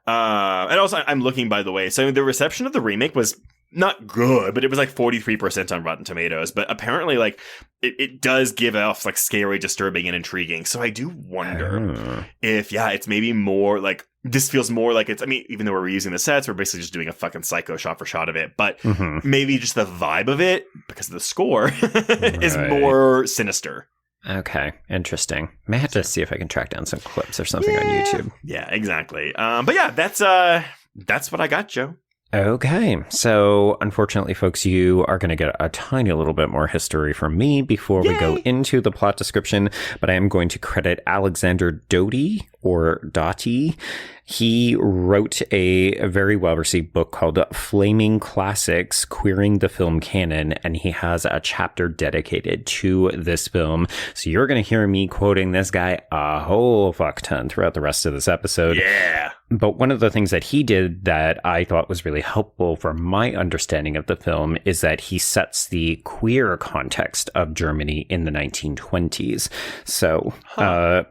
And also, I'm looking, by the way, so the reception of the remake was not good, but it was like 43% on Rotten Tomatoes. But apparently, like, it does give off like scary, disturbing, and intriguing. So I do wonder if, it's maybe more like, this feels more like it's, I mean, even though we're reusing the sets, we're basically just doing a fucking Psycho shot for shot of it. But maybe just the vibe of it, because of the score, is more sinister. Okay, interesting. May have to see if I can track down some clips or something on YouTube. Yeah, exactly. But yeah, that's what I got, Joe. Okay, so unfortunately, folks, you are going to get a tiny little bit more history from me before we go into the plot description, but I am going to credit Alexander Doty, or Doty. He wrote a very well-received book called Flaming Classics, Queering the Film Canon, and he has a chapter dedicated to this film. So you're going to hear me quoting this guy a whole fuck ton throughout the rest of this episode. Yeah. But one of the things that he did that I thought was really helpful for my understanding of the film is that he sets the queer context of Germany in the 1920s. So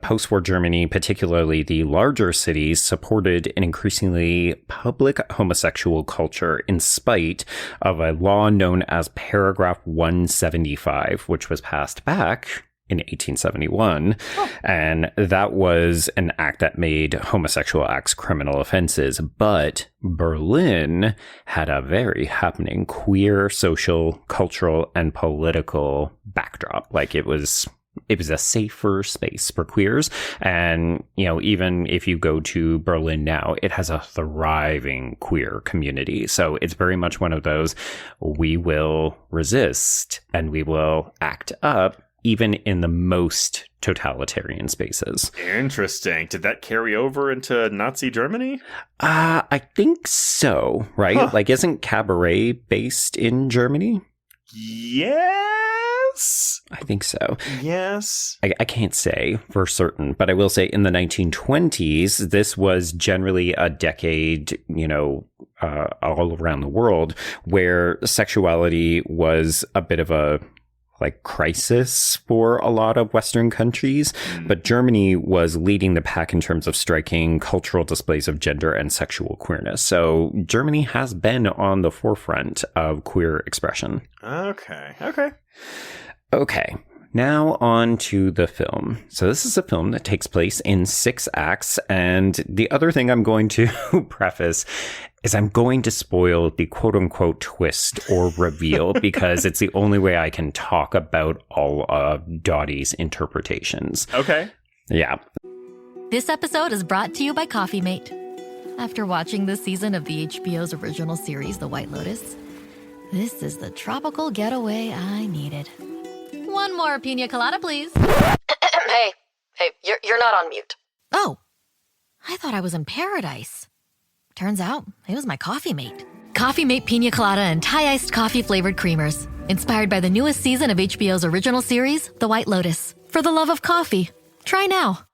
post-war Germany, particularly the larger cities, supported an increasingly public homosexual culture in spite of a law known as Paragraph 175, which was passed back in 1871. And that was an act that made homosexual acts criminal offenses. But Berlin had a very happening queer social, cultural, and political backdrop. Like it was a safer space for queers. And, even if you go to Berlin now, it has a thriving queer community. So it's very much one of those, we will resist and we will act up even in the most totalitarian spaces. Interesting. Did that carry over into Nazi Germany? I think so, right? Huh. Like, isn't Cabaret based in Germany? Yes. I think so. Yes. I can't say for certain, but I will say in the 1920s, this was generally a decade, all around the world where sexuality was a bit of a crisis for a lot of Western countries, but Germany was leading the pack in terms of striking cultural displays of gender and sexual queerness. So Germany has been on the forefront of queer expression. Okay. Now on to the film. So this is a film that takes place in 6 acts. And the other thing I'm going to preface is I'm going to spoil the quote unquote twist or reveal because it's the only way I can talk about all of Dottie's interpretations. Okay. Yeah. This episode is brought to you by Coffee Mate. After watching this season of the HBO's original series, The White Lotus, this is the tropical getaway I needed. One more pina colada, please. Hey, you're not on mute. Oh, I thought I was in paradise. Turns out it was my Coffee Mate. Coffee Mate pina colada and Thai iced coffee flavored creamers. Inspired by the newest season of HBO's original series, The White Lotus. For the love of coffee. Try now.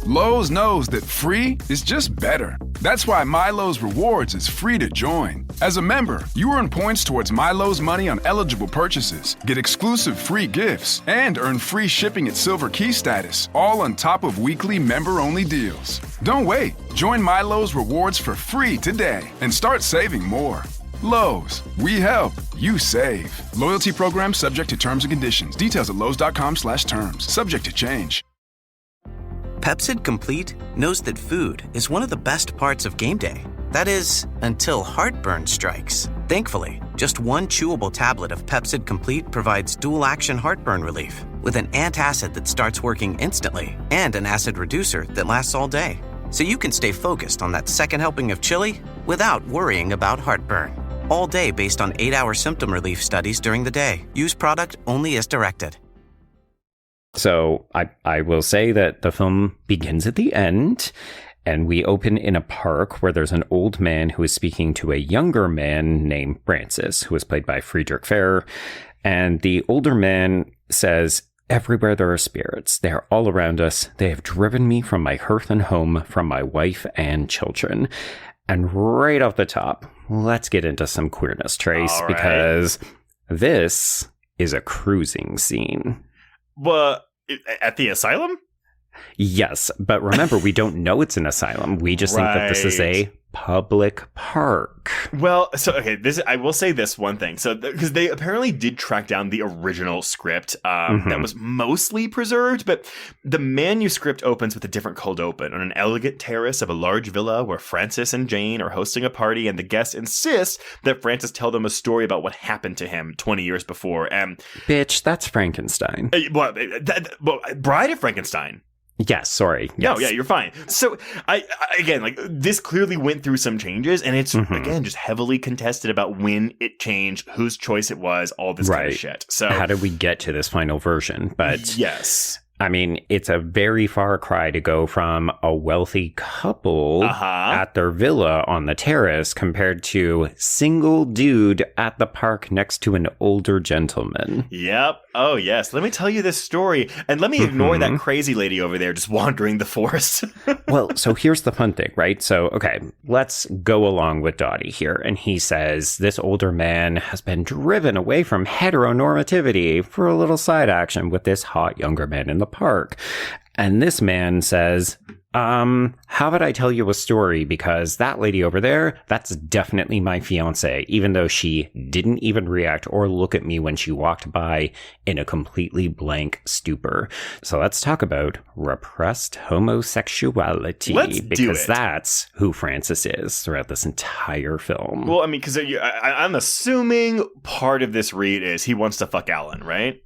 Lowe's knows that free is just better. That's why Milo's Rewards is free to join. As a member, you earn points towards Milo's money on eligible purchases, get exclusive free gifts, and earn free shipping at Silver Key status, all on top of weekly member-only deals. Don't wait. Join Milo's Rewards for free today and start saving more. Lowe's, we help, you save. Loyalty program subject to terms and conditions. Details at lowes.com/terms. Subject to change. Pepsid Complete knows that food is one of the best parts of game day. That is, until heartburn strikes. Thankfully, just one chewable tablet of Pepsid Complete provides dual-action heartburn relief with an antacid that starts working instantly and an acid reducer that lasts all day. So you can stay focused on that second helping of chili without worrying about heartburn. All day based on 8-hour symptom relief studies during the day. Use product only as directed. So I will say that the film begins at the end, and we open in a park where there's an old man who is speaking to a younger man named Francis, who is played by Friedrich Ferrer. And the older man says, "Everywhere there are spirits. They are all around us. They have driven me from my hearth and home, from my wife and children." And right off the top, let's get into some queerness, Trace, because this is a cruising scene. Well, at the asylum? Yes, but remember, we don't know it's an asylum. We just think that this is a public park. Well, so, okay, I will say this one thing. So, because they apparently did track down the original script that was mostly preserved, but the manuscript opens with a different cold open on an elegant terrace of a large villa where Francis and Jane are hosting a party, and the guests insist that Francis tell them a story about what happened to him 20 years before. And bitch, that's Frankenstein. Bride of Frankenstein. Yes, sorry. Yes. No, yeah, you're fine. So, I again, this clearly went through some changes, and it's, again, just heavily contested about when it changed, whose choice it was, all this kind of shit. So, how did we get to this final version? But yes. I mean, it's a very far cry to go from a wealthy couple at their villa on the terrace compared to single dude at the park next to an older gentleman. Yep. Oh, yes. Let me tell you this story. And let me ignore that crazy lady over there just wandering the forest. Well, so here's the fun thing, right? So, okay, let's go along with Dottie here. And he says this older man has been driven away from heteronormativity for a little side action with this hot younger man in the park. And this man says, how about I tell you a story, because that lady over there, that's definitely my fiance, even though she didn't even react or look at me when she walked by in a completely blank stupor. So let's talk about repressed homosexuality. Let's do it. Because that's who Francis is throughout this entire film. Well, I mean, because I'm assuming part of this read is he wants to fuck Alan, right?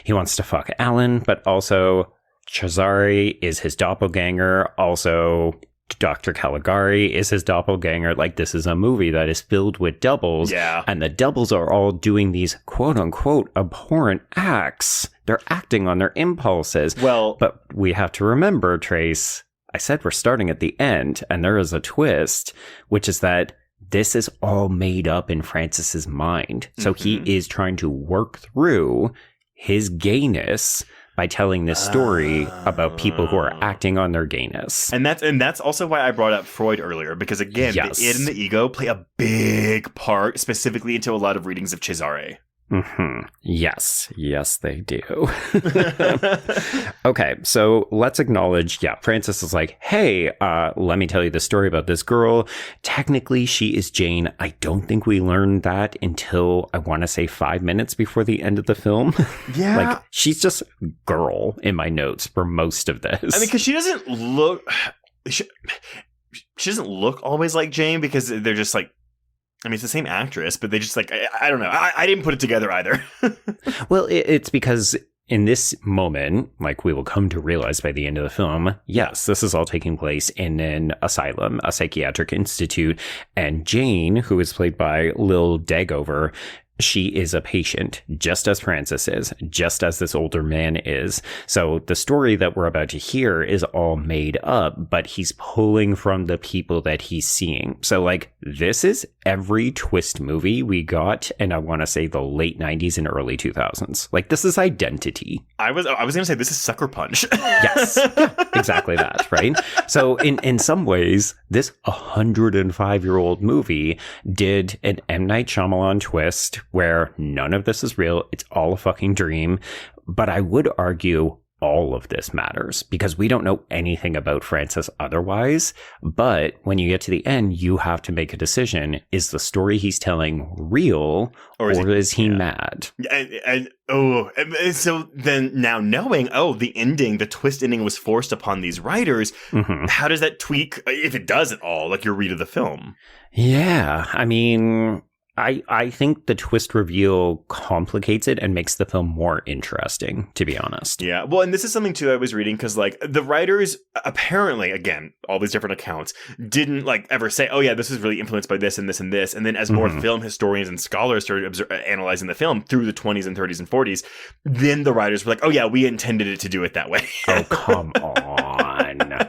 He wants to fuck Alan, but also Cesare is his doppelganger. Also, Dr. Caligari is his doppelganger. Like, this is a movie that is filled with doubles. Yeah. And the doubles are all doing these quote unquote abhorrent acts. They're acting on their impulses. Well, but we have to remember, Trace, I said we're starting at the end, and there is a twist, which is that this is all made up in Francis's mind. So he is trying to work through his gayness by telling this story about people who are acting on their gayness. And that's also why I brought up Freud earlier, because again, the id and the ego play a big part, specifically into a lot of readings of Cesare. Yes, they do. Okay, so let's acknowledge, Francis is like, hey, let me tell you the story about this girl. Technically, she is Jane. I don't think we learned that until, I want to say, 5 minutes before the end of the film. Yeah. Like, she's just girl in my notes for most of this. I mean, because she doesn't look... She doesn't look always like Jane, because they're just like... I mean, it's the same actress, but they just like, I don't know. I didn't put it together either. Well, it's because in this moment, like we will come to realize by the end of the film, yes, this is all taking place in an asylum, a psychiatric institute. And Jane, who is played by Lil Dagover, she is a patient, just as Francis is, just as this older man is. So the story that we're about to hear is all made up, but he's pulling from the people that he's seeing. So, like, this is every twist movie we got, and I want to say the late 90s and early 2000s. Like, this is Identity. I was going to say this is Sucker Punch. Yes, exactly that, right? So in some ways, this 105-year-old movie did an M. Night Shyamalan twist where none of this is real. It's all a fucking dream. But I would argue all of this matters because we don't know anything about Francis otherwise. But when you get to the end, you have to make a decision. Is the story he's telling real or is he mad? So then now knowing, the ending, the twist ending was forced upon these writers. How does that tweak, if it does at all, like your read of the film? Yeah, I mean... I think the twist reveal complicates it and makes the film more interesting, to be honest. Yeah. Well, and this is something, too, I was reading, because, like, the writers apparently, again, all these different accounts, didn't, like, ever say, oh, yeah, this is really influenced by this and this and this. And then as more film historians and scholars started analyzing the film through the 20s and 30s and 40s, then the writers were like, oh, yeah, we intended it to do it that way. Oh, come on.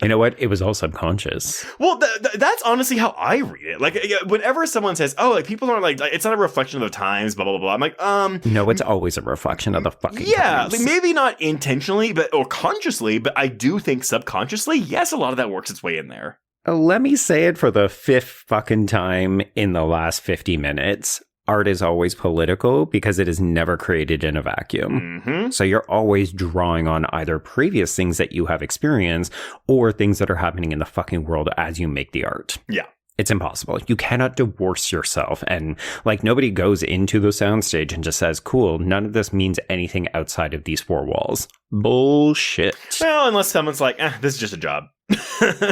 You know what? It was all subconscious. Well, that's honestly how I read it. Like, whenever someone says, "Oh, like people aren't like it's not a reflection of the times," blah blah blah. I'm like, no, it's always a reflection of the fucking times. like maybe not intentionally, or consciously, but I do think subconsciously, yes, a lot of that works its way in there. Let me say it for the 5th fucking time in the last 50 minutes. Art is always political because it is never created in a vacuum. So you're always drawing on either previous things that you have experienced or things that are happening in the fucking world as you make the art. Yeah. It's impossible. You cannot divorce yourself. And like nobody goes into the soundstage and just says, cool, none of this means anything outside of these 4 walls. Bullshit. Well, unless someone's like, this is just a job.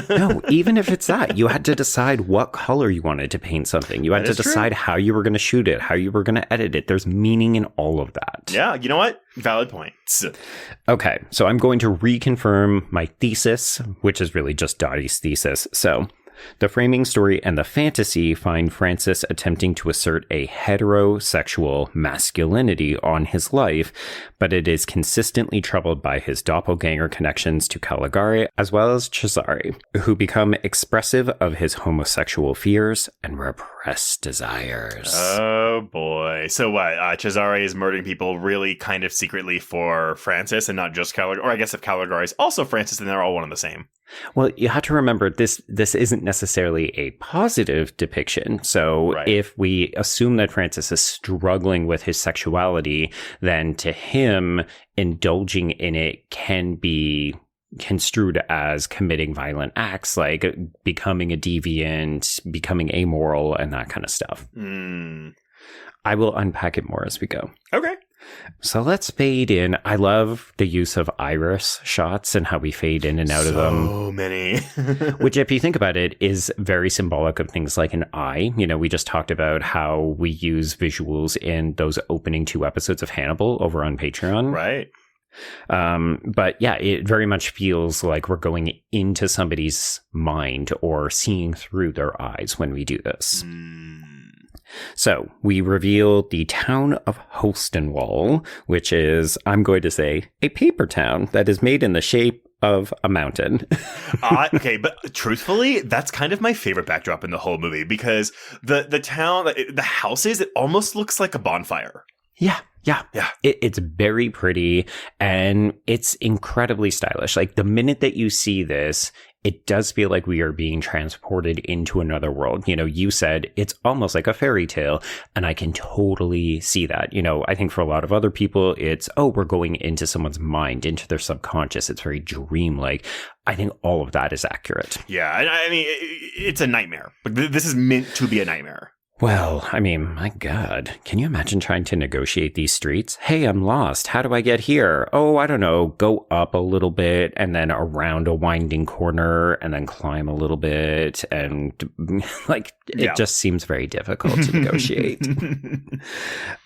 No, even if it's that, you had to decide what color you wanted to paint something. You had to decide how you were going to shoot it, how you were going to edit it. There's meaning in all of that. Yeah, you know what? Valid points. Okay, so I'm going to reconfirm my thesis, which is really just Dottie's thesis. So the framing story and the fantasy find Francis attempting to assert a heterosexual masculinity on his life, but it is consistently troubled by his doppelganger connections to Caligari as well as Cesare, who become expressive of his homosexual fears and repressed desires. Oh boy. So what? Cesare is murdering people really kind of secretly for Francis and not just Caligari. Or I guess if Caligari is also Francis, then they're all one and the same. Well, you have to remember this isn't necessarily a positive depiction. So if we assume that Francis is struggling with his sexuality, then to him, indulging in it can be construed as committing violent acts, like becoming a deviant, becoming amoral, and that kind of stuff. I will unpack it more as we go. Okay. So let's fade in. I love the use of iris shots and how we fade in and out of them. So many. Which, if you think about it, is very symbolic of things like an eye. You know, we just talked about how we use visuals in those opening 2 episodes of Hannibal over on Patreon. Right. But yeah, it very much feels like we're going into somebody's mind or seeing through their eyes when we do this. So we reveal the town of Holstenwall, which is, I'm going to say, a paper town that is made in the shape of a mountain. Okay, but truthfully, that's kind of my favorite backdrop in the whole movie, because the town, the houses, it almost looks like a bonfire. Yeah. It's very pretty, and it's incredibly stylish. Like, the minute that you see this, it does feel like we are being transported into another world. You know, you said it's almost like a fairy tale, and I can totally see that. You know, I think for a lot of other people, it's, we're going into someone's mind, into their subconscious. It's very dreamlike. I think all of that is accurate. Yeah, I mean, it's a nightmare. This is meant to be a nightmare. Well, I mean, my God, can you imagine trying to negotiate these streets? Hey, I'm lost. How do I get here? Oh, I don't know. Go up a little bit and then around a winding corner and then climb a little bit. And it just seems very difficult to negotiate.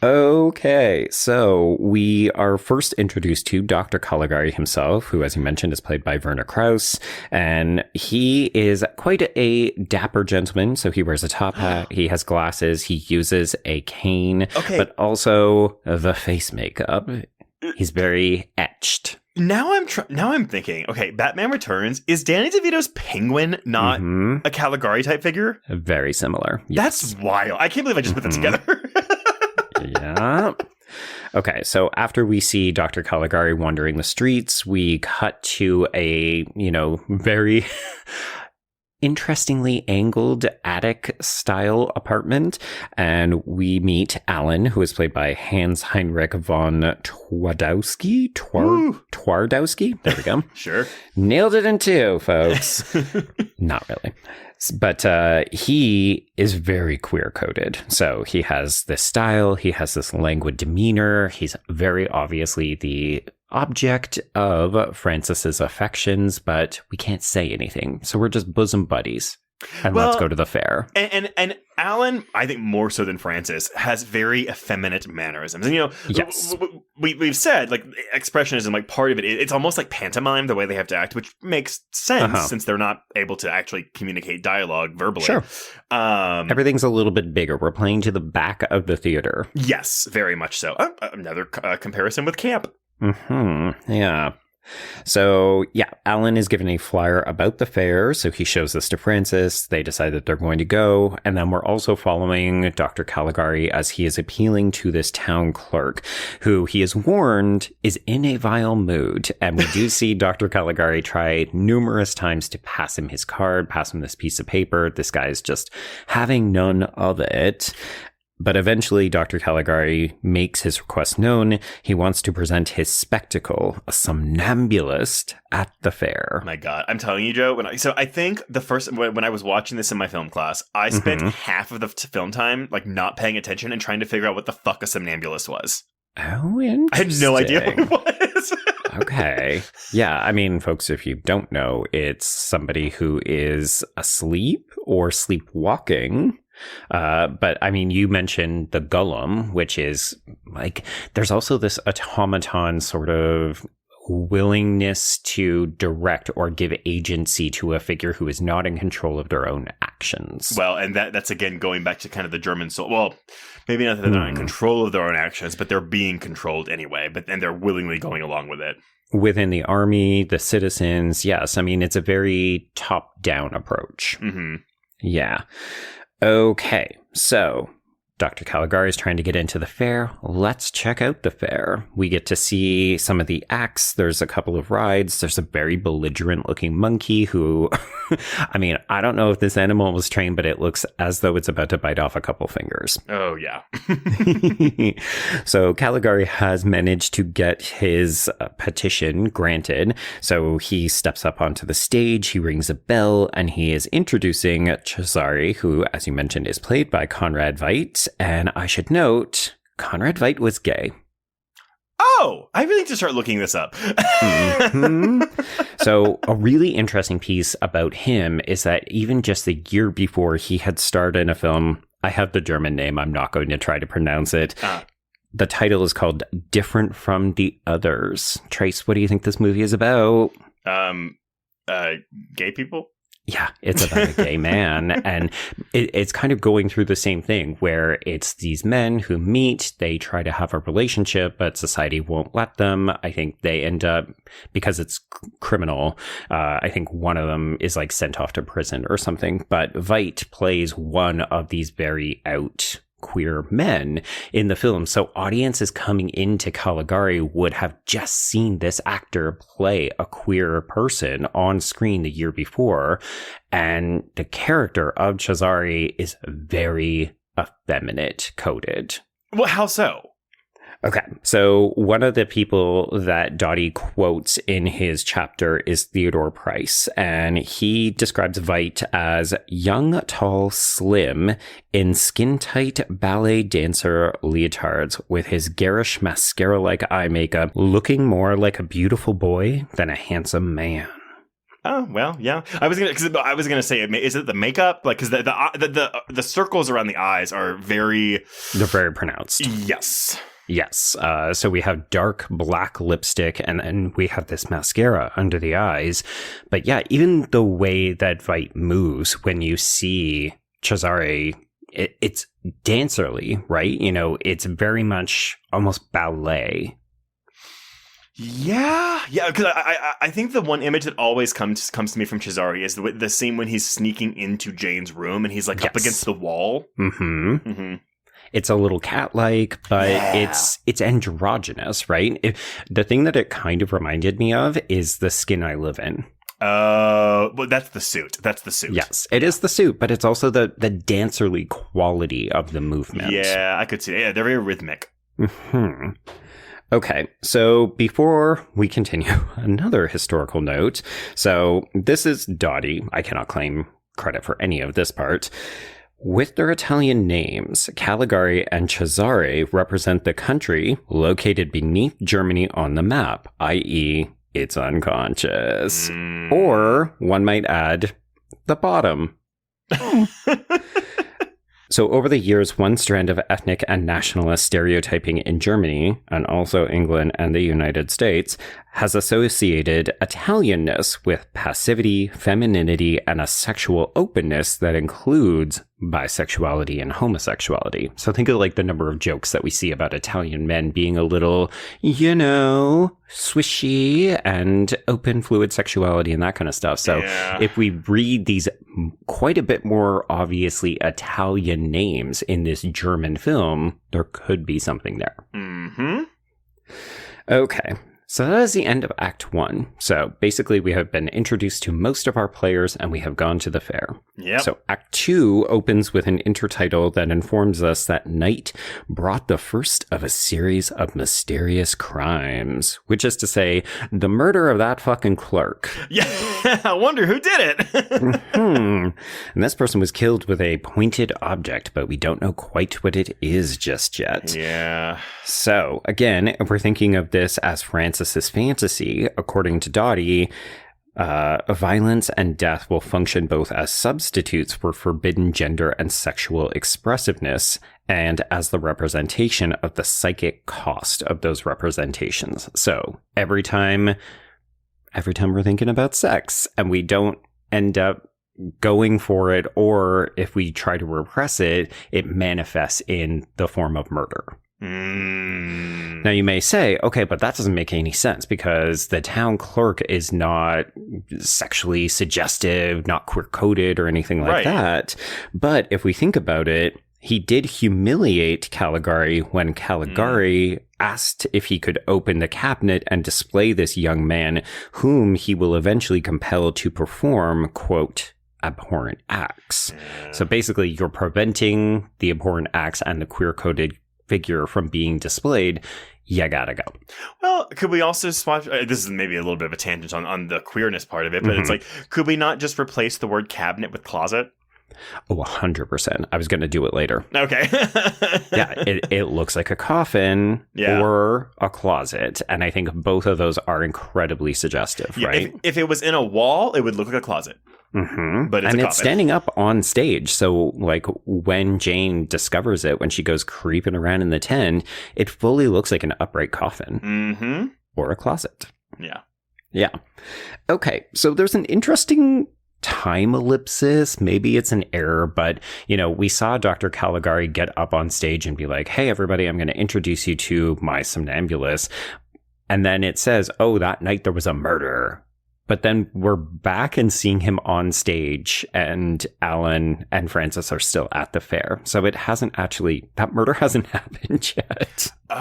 Okay, so we are first introduced to Dr. Caligari himself, who, as you mentioned, is played by Werner Krauss. And he is quite a dapper gentleman. So he wears a top hat. He has glasses. He uses a cane, but also the face makeup. He's very etched. Now I'm thinking, okay, Batman Returns, is Danny DeVito's Penguin not a Caligari type figure? Very similar. Yes. That's wild. I can't believe I just put that together. Yeah. Okay, so after we see Dr. Caligari wandering the streets, we cut to a, very interestingly angled attic-style apartment, and we meet Alan, who is played by Hans Heinrich von Twardowski. Twardowski? There we go. Sure. Nailed it in two, folks. Not really. But he is very queer-coded. So he has this style, he has this languid demeanor, he's very obviously the object of Francis's affections, but we can't say anything. So we're just bosom buddies. And let's go to the fair. And Alan, I think more so than Francis, has very effeminate mannerisms. And, yes. we've said, like, expressionism, like, part of it, it's almost like pantomime, the way they have to act, which makes sense since they're not able to actually communicate dialogue verbally. Sure. Everything's a little bit bigger. We're playing to the back of the theater. Yes, very much so. Another comparison with camp. Yeah. So, yeah, Alan is given a flyer about the fair, so he shows this to Francis. They decide that they're going to go, and then we're also following Dr. Caligari as he is appealing to this town clerk, who he is warned is in a vile mood. And we do see Dr. Caligari try numerous times to pass him his card, pass him this piece of paper. This guy is just having none of it. But eventually, Dr. Caligari makes his request known. He wants to present his spectacle, a somnambulist, at the fair. My God. I'm telling you, Joe, I think when I was watching this in my film class, I spent half of the film time, like, not paying attention and trying to figure out what the fuck a somnambulist was. Oh, interesting. I had no idea what it was. Okay. Yeah, I mean, folks, if you don't know, it's somebody who is asleep or sleepwalking. But I mean, you mentioned the Golem, which is like, there's also this automaton sort of willingness to direct or give agency to a figure who is not in control of their own actions. Well, and that's again going back to kind of the German soul. Well, maybe not that they're not in control of their own actions, but they're being controlled anyway. And they're willingly going along with it. Within the army, the citizens, yes. I mean, it's a very top-down approach. Yeah. Okay, so Dr. Caligari is trying to get into the fair. Let's check out the fair. We get to see some of the acts. There's a couple of rides. There's a very belligerent looking monkey who, I mean, I don't know if this animal was trained, but it looks as though it's about to bite off a couple fingers. Oh, yeah. So Caligari has managed to get his petition granted. So he steps up onto the stage, he rings a bell, and he is introducing Cesare, who, as you mentioned, is played by Conrad Veidt. And I should note, Conrad Veidt was gay. Oh, I really need to start looking this up. So a really interesting piece about him is that even just a year before he had starred in a film, I have the German name, I'm not going to try to pronounce it, The title is called Different from the Others. Trace, what do you think this movie is about? Gay people? Yeah, it's about a gay man, and it's kind of going through the same thing where it's these men who meet, they try to have a relationship, but society won't let them. I think they end up, because it's criminal, I think one of them is like sent off to prison or something, but Veidt plays one of these very out queer men in the film. So audiences coming into Caligari would have just seen this actor play a queer person on screen the year before. And the character of Cesare is very effeminate coded. Well, how so? Okay, so one of the people that Dottie quotes in his chapter is Theodore Price, and he describes Veidt as young, tall, slim, in skin-tight ballet dancer leotards with his garish mascara-like eye makeup, looking more like a beautiful boy than a handsome man. Oh, well, yeah. I was gonna say, is it the makeup? Like, because the circles around the eyes are very... They're very pronounced. Yes. Yes. So we have dark black lipstick and then we have this mascara under the eyes. But yeah, even the way that Veidt moves when you see Cesare, it's dancerly, right? You know, it's very much almost ballet. Yeah, because I think the one image that always comes to me from Cesare is the scene when he's sneaking into Jane's room and he's like up against the wall. Mm-hmm. Mm-hmm. It's a little cat-like, but it's androgynous, right? The thing that it kind of reminded me of is The Skin I Live In. Well, that's the suit. Yes, it is the suit, but it's also the dancerly quality of the movement. Yeah, I could see it. Yeah, they're very rhythmic. Mm-hmm. Okay, so before we continue, another historical note. So this is Dottie. I cannot claim credit for any of this part. With their Italian names, Caligari and Cesare represent the country located beneath Germany on the map, i.e., it's unconscious. Or, one might add, the bottom. So over the years, one strand of ethnic and nationalist stereotyping in Germany, and also England and the United States, has associated Italianness with passivity, femininity, and a sexual openness that includes bisexuality and homosexuality. So think of like the number of jokes that we see about Italian men being a little, you know, swishy and open fluid sexuality and that kind of stuff. So if we read these quite a bit more obviously Italian names in this German film, there could be something there. Mm-hmm. Okay. So that is the end of Act 1. So basically we have been introduced to most of our players and we have gone to the fair. Yep. So Act 2 opens with an intertitle that informs us that night brought the first of a series of mysterious crimes, which is to say, the murder of that fucking clerk. Yeah, I wonder who did it. And this person was killed with a pointed object, but we don't know quite what it is just yet. Yeah. So again, if we're thinking of this as Francis's fantasy, according to Dottie, violence and death will function both as substitutes for forbidden gender and sexual expressiveness and as the representation of the psychic cost of those representations. So every time we're thinking about sex and we don't end up going for it, or if we try to repress it, it manifests in the form of murder. Now you may say, okay, but that doesn't make any sense because the town clerk is not sexually suggestive, not queer-coded or anything like that. But if we think about it, he did humiliate Caligari when Caligari asked if he could open the cabinet and display this young man whom he will eventually compel to perform, quote, abhorrent acts. So basically you're preventing the abhorrent acts and the queer-coded figure from being displayed. You gotta go. Well, could we also swap? This is maybe a little bit of a tangent on the queerness part of it, but it's like, could we not just replace the word cabinet with closet? Oh, 100%. I was going to do it later. Okay. Yeah, it looks like a coffin or a closet. And I think both of those are incredibly suggestive, right? If it was in a wall, it would look like a closet. But it's it's standing up on stage. So, like, when Jane discovers it, when she goes creeping around in the tent, it fully looks like an upright coffin or a closet. Yeah. Okay, so there's an interesting time ellipsis. Maybe it's an error, but, we saw Dr. Caligari get up on stage and be like, hey, everybody, I'm going to introduce you to my somnambulist. And then it says, oh, that night there was a murder. But then we're back and seeing him on stage, and Alan and Frances are still at the fair. So that murder hasn't happened yet. Oh,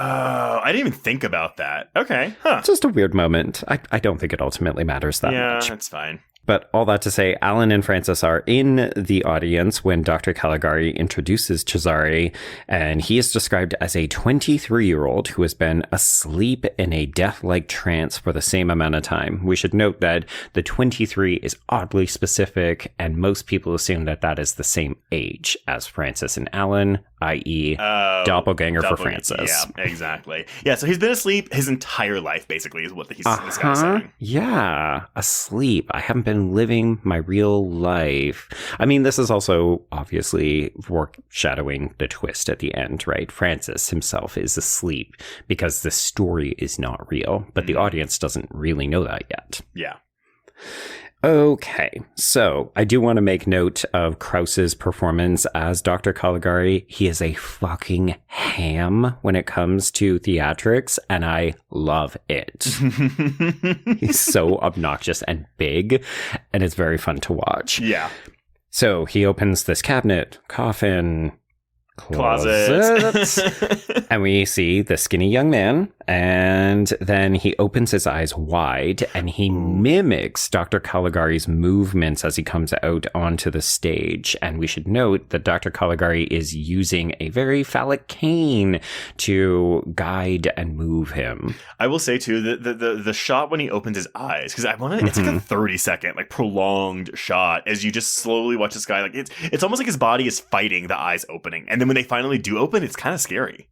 I didn't even think about that. Okay. Huh. It's just a weird moment. I don't think it ultimately matters that much. Yeah, that's fine. But all that to say, Alan and Frances are in the audience when Dr. Caligari introduces Cesare, and he is described as a 23-year-old who has been asleep in a death-like trance for the same amount of time. We should note that the 23 is oddly specific, and most people assume that that is the same age as Frances and Alan, i.e. doppelganger for Frances. Yeah, exactly. Yeah, so he's been asleep his entire life, basically, is what this guy's saying. Yeah, asleep. I haven't been living my real life. I mean, this is also obviously foreshadowing the twist at the end, right? Francis himself is asleep because the story is not real, but the audience doesn't really know that yet. Yeah. Okay, so I do want to make note of Krause's performance as Dr. Caligari. He is a fucking ham when it comes to theatrics, and I love it. He's so obnoxious and big, and it's very fun to watch. Yeah. So he opens this cabinet, coffin, closet, and we see the skinny young man, and then he opens his eyes wide and he mimics Dr. Caligari's movements as he comes out onto the stage. And we should note that Dr. Caligari is using a very phallic cane to guide and move him. I will say too that the shot when he opens his eyes, because it's like a 30-second like prolonged shot as you just slowly watch this guy, like it's almost like his body is fighting the eyes opening, and then when they finally do open, it's kind of scary.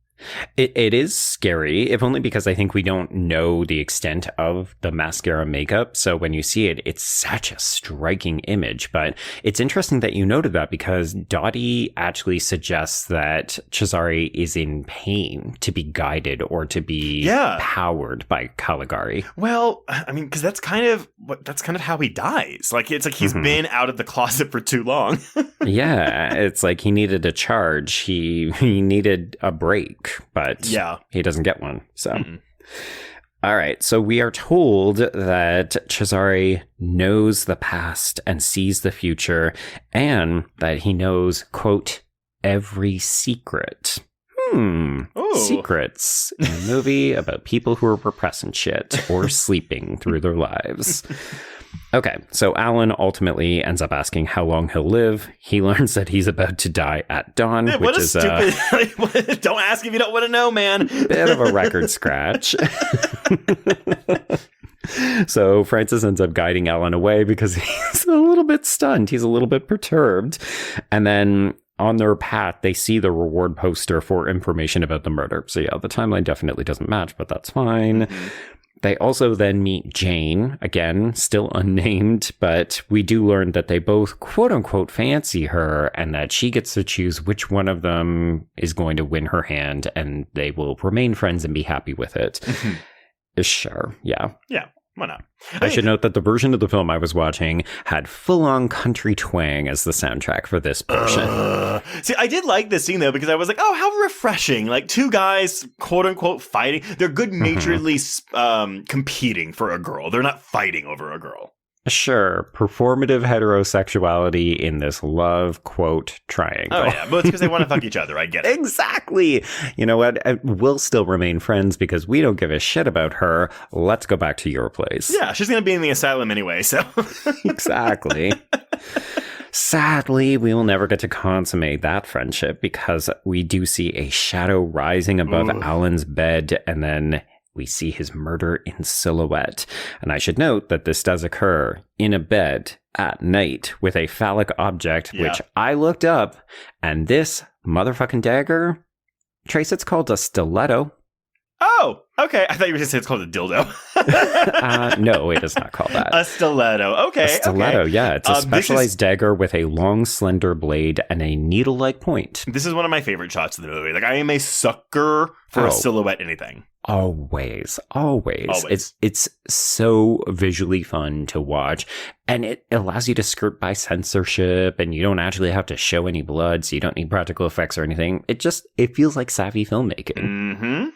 It is scary, if only because I think we don't know the extent of the mascara makeup. So when you see it, it's such a striking image. But it's interesting that you noted that, because Dottie actually suggests that Cesare is in pain to be guided or to be powered by Caligari. Well, I mean, because that's kind of how he dies. Like, it's like he's been out of the closet for too long. Yeah, it's like he needed a charge. He needed a break. But he doesn't get one. So, all right. So we are told that Cesare knows the past and sees the future, and that he knows, quote, every secret. Secrets in a movie about people who are repressing shit or sleeping through their lives. Okay, so Alan ultimately ends up asking how long he'll live. He learns that he's about to die at dawn, which is stupid. Don't ask if you don't want to know, man. Bit of a record scratch. So Francis ends up guiding Alan away because he's a little bit stunned. He's a little bit perturbed. And then on their path, they see the reward poster for information about the murder. So yeah, the timeline definitely doesn't match, but that's fine. They also then meet Jane, again, still unnamed, but we do learn that they both quote unquote fancy her, and that she gets to choose which one of them is going to win her hand, and they will remain friends and be happy with it. Sure. Yeah. Yeah. Why not? I should note that the version of the film I was watching had full-on country twang as the soundtrack for this portion. See, I did like this scene, though, because I was like, oh, how refreshing. Like, two guys, quote-unquote, fighting. They're good-naturedly competing for a girl. They're not fighting over a girl. Sure, performative heterosexuality in this love, quote, triangle. Oh, yeah, but it's because they want to fuck each other. I get it. Exactly. You know what? We'll still remain friends because we don't give a shit about her. Let's go back to your place. Yeah, she's going to be in the asylum anyway, so. Exactly. Sadly, we will never get to consummate that friendship because we do see a shadow rising above Alan's bed, and then we see his murder in silhouette. And I should note that this does occur in a bed at night with a phallic object, which I looked up, and this motherfucking dagger, Trace, it's called a stiletto. Oh, okay. I thought you were going to say it's called a dildo. No, it is not called that. A stiletto. Okay. A stiletto, okay. Yeah. It's a specialized dagger with a long, slender blade and a needle-like point. This is one of my favorite shots of the movie. Like, I am a sucker for a silhouette anything. Always. It's so visually fun to watch, and it allows you to skirt by censorship, and you don't actually have to show any blood, so you don't need practical effects or anything. It feels like savvy filmmaking. Mm-hmm.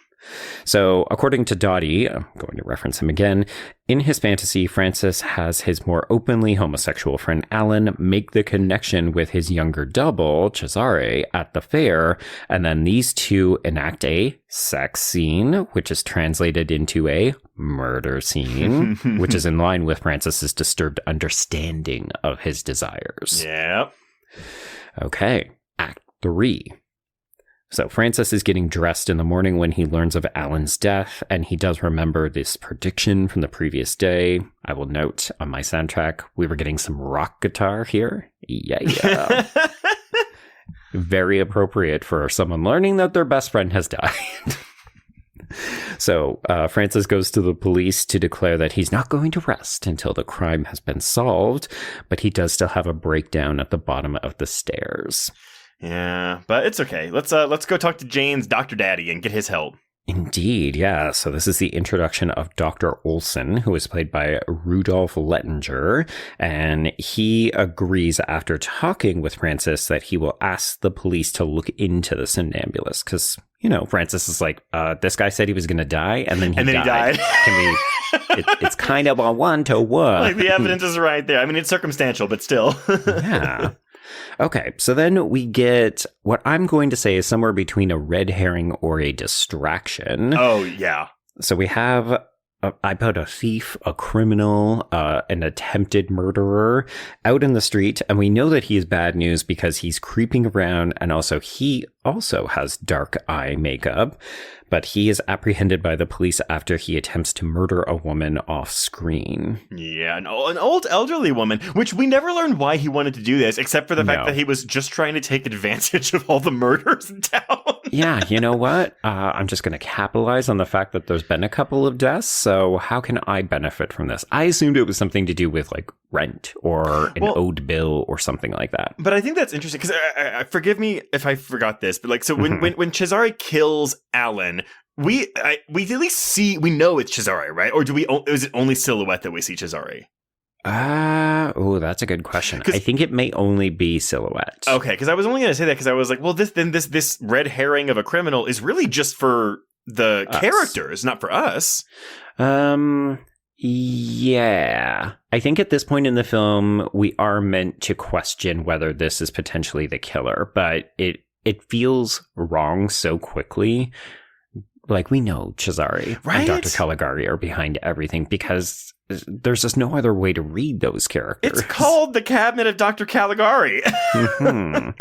So, according to Dottie, I'm going to reference him again, in his fantasy, Francis has his more openly homosexual friend Alan make the connection with his younger double, Cesare, at the fair, and then these two enact a sex scene, which is translated into a murder scene, which is in line with Francis's disturbed understanding of his desires. Yep. Okay, Act 3. So Francis is getting dressed in the morning when he learns of Alan's death, and he does remember this prediction from the previous day. I will note on my soundtrack, we were getting some rock guitar here. Yeah. Very appropriate for someone learning that their best friend has died. So Francis goes to the police to declare that he's not going to rest until the crime has been solved, but he does still have a breakdown at the bottom of the stairs. Yeah, but it's okay. Let's go talk to Jane's Dr. Daddy and get his help. Indeed, yeah. So this is the introduction of Dr. Olson, who is played by Rudolph Lettinger, and he agrees after talking with Francis that he will ask the police to look into the somnambulist, because, Francis is like, this guy said he was going to die, and then he died. It's kind of a 1-to-1. Like, the evidence is right there. I mean, it's circumstantial, but still. Yeah. Okay, so then we get what I'm going to say is somewhere between a red herring or a distraction. Oh, yeah. So we have, I put a thief, a criminal, an attempted murderer out in the street, and we know that he is bad news because he's creeping around, and he also has dark eye makeup, but he is apprehended by the police after he attempts to murder a woman off screen. Yeah, an old elderly woman, which we never learned why he wanted to do this, except for the fact that he was just trying to take advantage of all the murders in town. Yeah, you know what? I'm just going to capitalize on the fact that there's been a couple of deaths, so how can I benefit from this? I assumed it was something to do with, like, rent or an owed bill or something like that. But I think that's interesting, because forgive me if I forgot this, but, like, so when Cesare kills Alan, we at least we know it's Cesare, right? Or is it only silhouette that we see Cesare? That's a good question. I think it may only be silhouette. Okay, because I was only going to say that because I was like, well, this red herring of a criminal is really just for the characters, not for us. Yeah. I think at this point in the film, we are meant to question whether this is potentially the killer, but it feels wrong so quickly. Like, we know Cesare and Dr. Caligari are behind everything because there's just no other way to read those characters. It's called The Cabinet of Dr. Caligari. I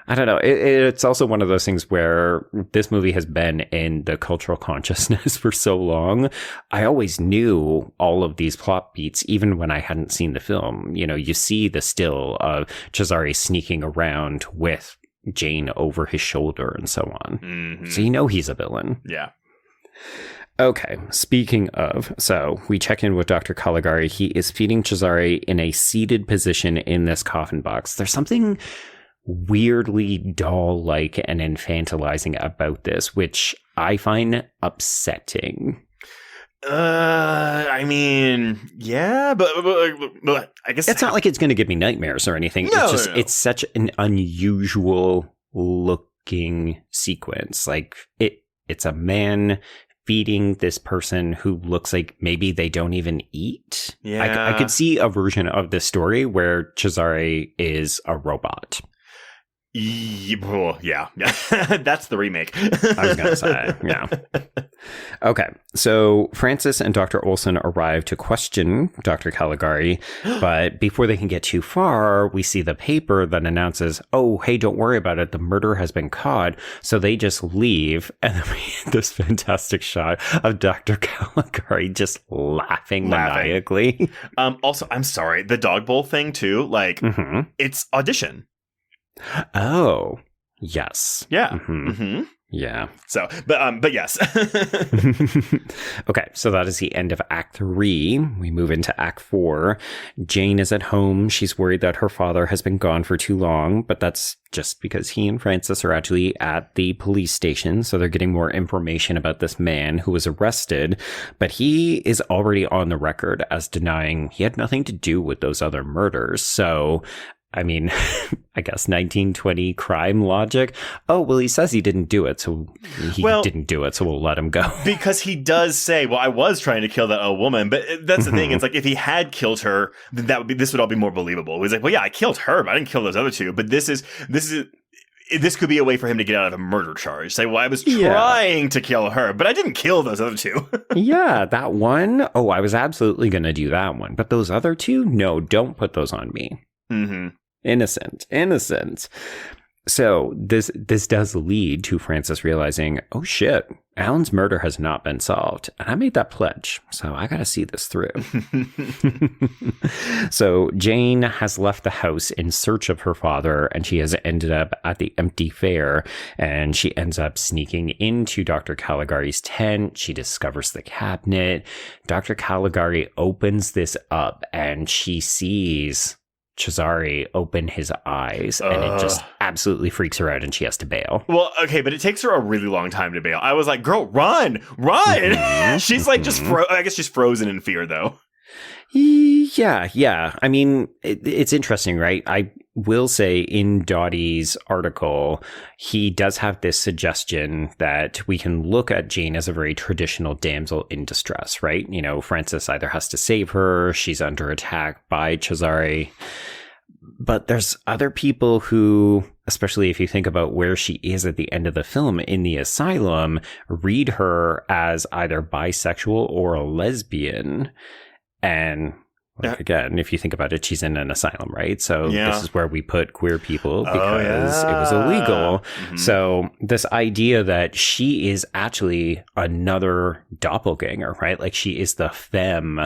don't know. It's also one of those things where this movie has been in the cultural consciousness for so long. I always knew all of these plot beats, even when I hadn't seen the film. You see the still of Cesare sneaking around with Jane over his shoulder and so on. Mm-hmm. So he's a villain. Yeah. Okay, speaking of, so we check in with Dr. Caligari. He is feeding Cesare in a seated position in this coffin box. There's something weirdly doll-like and infantilizing about this, which I find upsetting. I mean, yeah, but I guess it's not like it's going to give me nightmares or anything. No, it's such an unusual looking sequence. Like it's a man feeding this person who looks like maybe they don't even eat. Yeah, I could see a version of this story where Cesare is a robot. Yeah. That's the remake. I was going to say, yeah. Okay, so Francis and Dr. Olson arrive to question Dr. Caligari, but before they can get too far, we see the paper that announces, oh, hey, don't worry about it, the murder has been caught, so they just leave, and then we get this fantastic shot of Dr. Caligari just laughing maniacally. Also, I'm sorry, the dog bowl thing too, like, it's audition. Oh, yes. Yeah. Mm-hmm. Mm-hmm. Yeah. So, but yes. Okay, so that is the end of Act 3. We move into Act 4. Jane is at home. She's worried that her father has been gone for too long, but that's just because he and Frances are actually at the police station, so they're getting more information about this man who was arrested, but he is already on the record as denying he had nothing to do with those other murders. So, I mean, I guess 1920 crime logic. Oh, well, he says he didn't do it, so didn't do it, so we'll let him go. Because he does say, well, I was trying to kill that old woman, but that's the thing. It's like, if he had killed her, then this would all be more believable. He's like, well, yeah, I killed her, but I didn't kill those other two. But this could be a way for him to get out of a murder charge. Say, well, I was trying to kill her, but I didn't kill those other two. Yeah, that one. Oh, I was absolutely going to do that one. But those other two? No, don't put those on me. Mm-hmm. Innocent. So this does lead to Frances realizing, oh shit, Alan's murder has not been solved. And I made that pledge, so I gotta see this through. So Jane has left the house in search of her father, and she has ended up at the empty fair, and she ends up sneaking into Dr. Caligari's tent. She discovers the cabinet. Dr. Caligari opens this up, and she sees Cesare open his eyes, and it just absolutely freaks her out, and she has to bail. Well, okay, but it takes her a really long time to bail. I was like, girl, run! Mm-hmm. She's like just I guess she's frozen in fear, though. Yeah. I mean, it's interesting, right? I will say in Dottie's article, he does have this suggestion that we can look at Jane as a very traditional damsel in distress, right? You know, Frances either has to save her, she's under attack by Cesare. But there's other people who, especially if you think about where she is at the end of the film in the asylum, read her as either bisexual or a lesbian. And again, if you think about it, she's in an asylum, right? So this is where we put queer people because it was illegal. Mm-hmm. So this idea that she is actually another doppelganger, right? Like she is the femme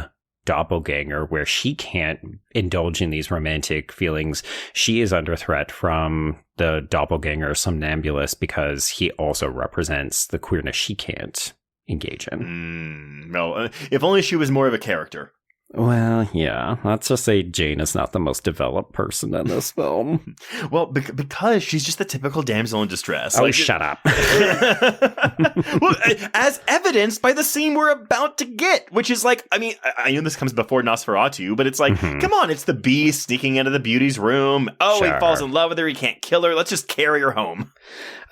doppelganger where she can't indulge in these romantic feelings. She is under threat from the doppelganger somnambulist because he also represents the queerness she can't engage in. No, if only she was more of a character. Well, yeah. Let's just say Jane is not the most developed person in this film. Well, because she's just the typical damsel in distress. Oh, shut up. Well, as evidenced by the scene we're about to get, which is like, I mean, I know this comes before Nosferatu, but it's like, come on, it's the beast sneaking into the beauty's room. Oh, He falls in love with her. He can't kill her. Let's just carry her home.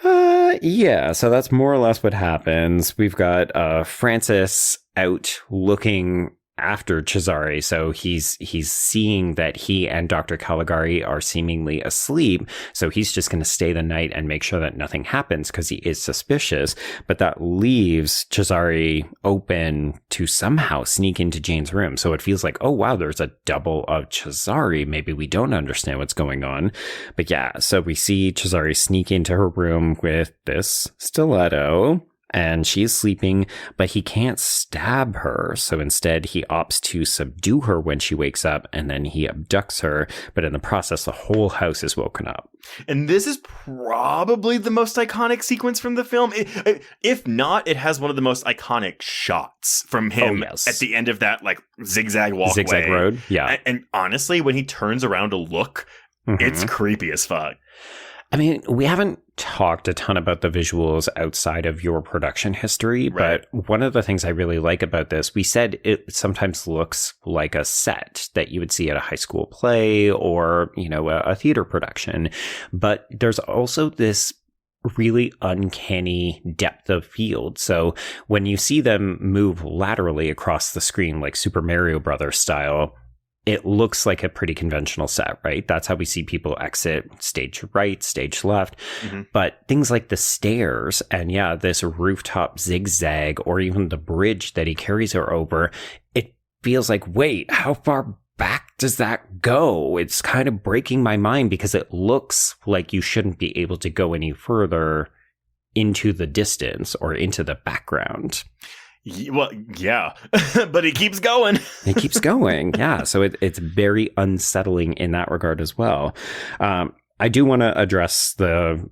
Yeah, so that's more or less what happens. We've got Francis out looking after Cesare, so he's seeing that he and Dr. Caligari are seemingly asleep, so he's just going to stay the night and make sure that nothing happens because he is suspicious, but that leaves Cesare open to somehow sneak into Jane's room, so it feels like, oh wow, there's a double of Cesare, maybe we don't understand what's going on, but yeah, so we see Cesare sneak into her room with this stiletto, and she's sleeping, but he can't stab her. So instead, he opts to subdue her when she wakes up, and then he abducts her. But in the process, the whole house is woken up. And this is probably the most iconic sequence from the film. If not, it has one of the most iconic shots from him at the end of that like zigzag walkway. Zigzag road, yeah. And honestly, when he turns around to look, it's creepy as fuck. I mean, we haven't talked a ton about the visuals outside of your production history, but one of the things I really like about this, we said it sometimes looks like a set that you would see at a high school play or, you know, a theater production. But there's also this really uncanny depth of field. So when you see them move laterally across the screen, like Super Mario Brothers style, it looks like a pretty conventional set, right? That's how we see people exit stage right, stage left. But things like the stairs and this rooftop zigzag or even the bridge that he carries her over, it feels like, wait, how far back does that go? It's kind of breaking my mind because it looks like you shouldn't be able to go any further into the distance or into the background. Well, yeah, but he keeps going. He keeps going, yeah. So it's very unsettling in that regard as well. I do want to address the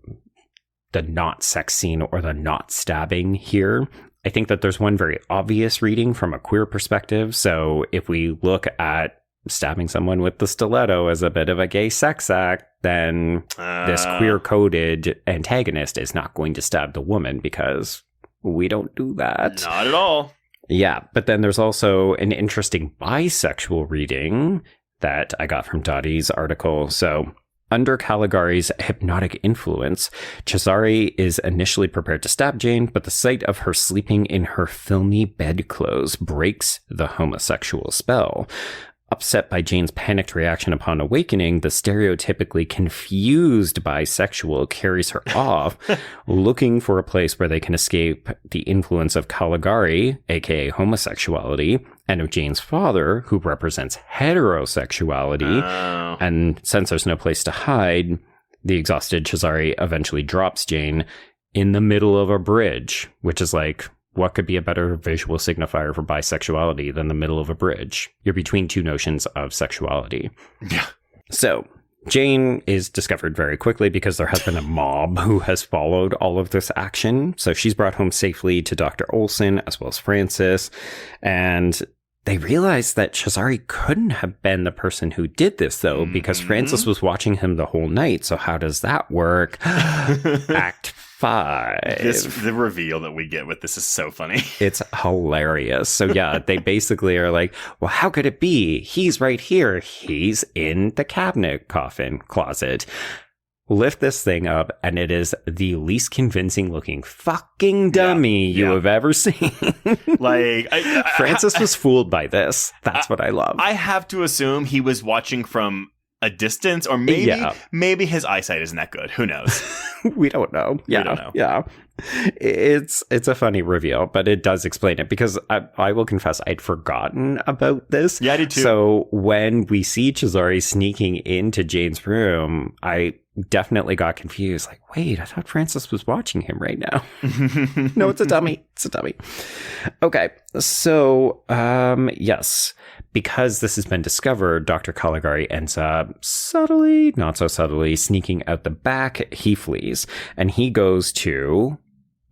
the not sex scene or the not stabbing here. I think that there's one very obvious reading from a queer perspective. So if we look at stabbing someone with the stiletto as a bit of a gay sex act, then this queer-coded antagonist is not going to stab the woman because we don't do that. Not at all. Yeah, but then there's also an interesting bisexual reading that I got from Dottie's article. So under Caligari's hypnotic influence, Cesare is initially prepared to stab Jane, but the sight of her sleeping in her filmy bedclothes breaks the homosexual spell. Upset by Jane's panicked reaction upon awakening, the stereotypically confused bisexual carries her off, looking for a place where they can escape the influence of Caligari, aka homosexuality, and of Jane's father, who represents heterosexuality. Oh. And since there's no place to hide, the exhausted Cesare eventually drops Jane in the middle of a bridge, which is like, what could be a better visual signifier for bisexuality than the middle of a bridge? You're between two notions of sexuality. Yeah. So Jane is discovered very quickly because there has been a mob who has followed all of this action. So she's brought home safely to Dr. Olson as well as Francis. And they realized that Cesare couldn't have been the person who did this, though, because Francis was watching him the whole night. So how does that work? Act 5. The reveal that we get with this is so funny. It's hilarious. So yeah, they basically are like, well, how could it be? He's right here. He's in the cabinet coffin closet. Lift this thing up, and it is the least convincing looking fucking dummy you have ever seen. Like, Francis was fooled by this. That's what I love. I have to assume he was watching from a distance, or maybe his eyesight isn't that good. Who knows? We don't know. Yeah, we don't know. Yeah. It's a funny reveal, but it does explain it, because I will confess I'd forgotten about this. Yeah, I did too. So when we see Cesare sneaking into Jane's room, I definitely got confused. Like, wait, I thought Francis was watching him right now. No, it's a dummy. It's a dummy. Okay, so yes, because this has been discovered, Dr. Caligari ends up subtly, not so subtly, sneaking out the back. He flees, and he goes to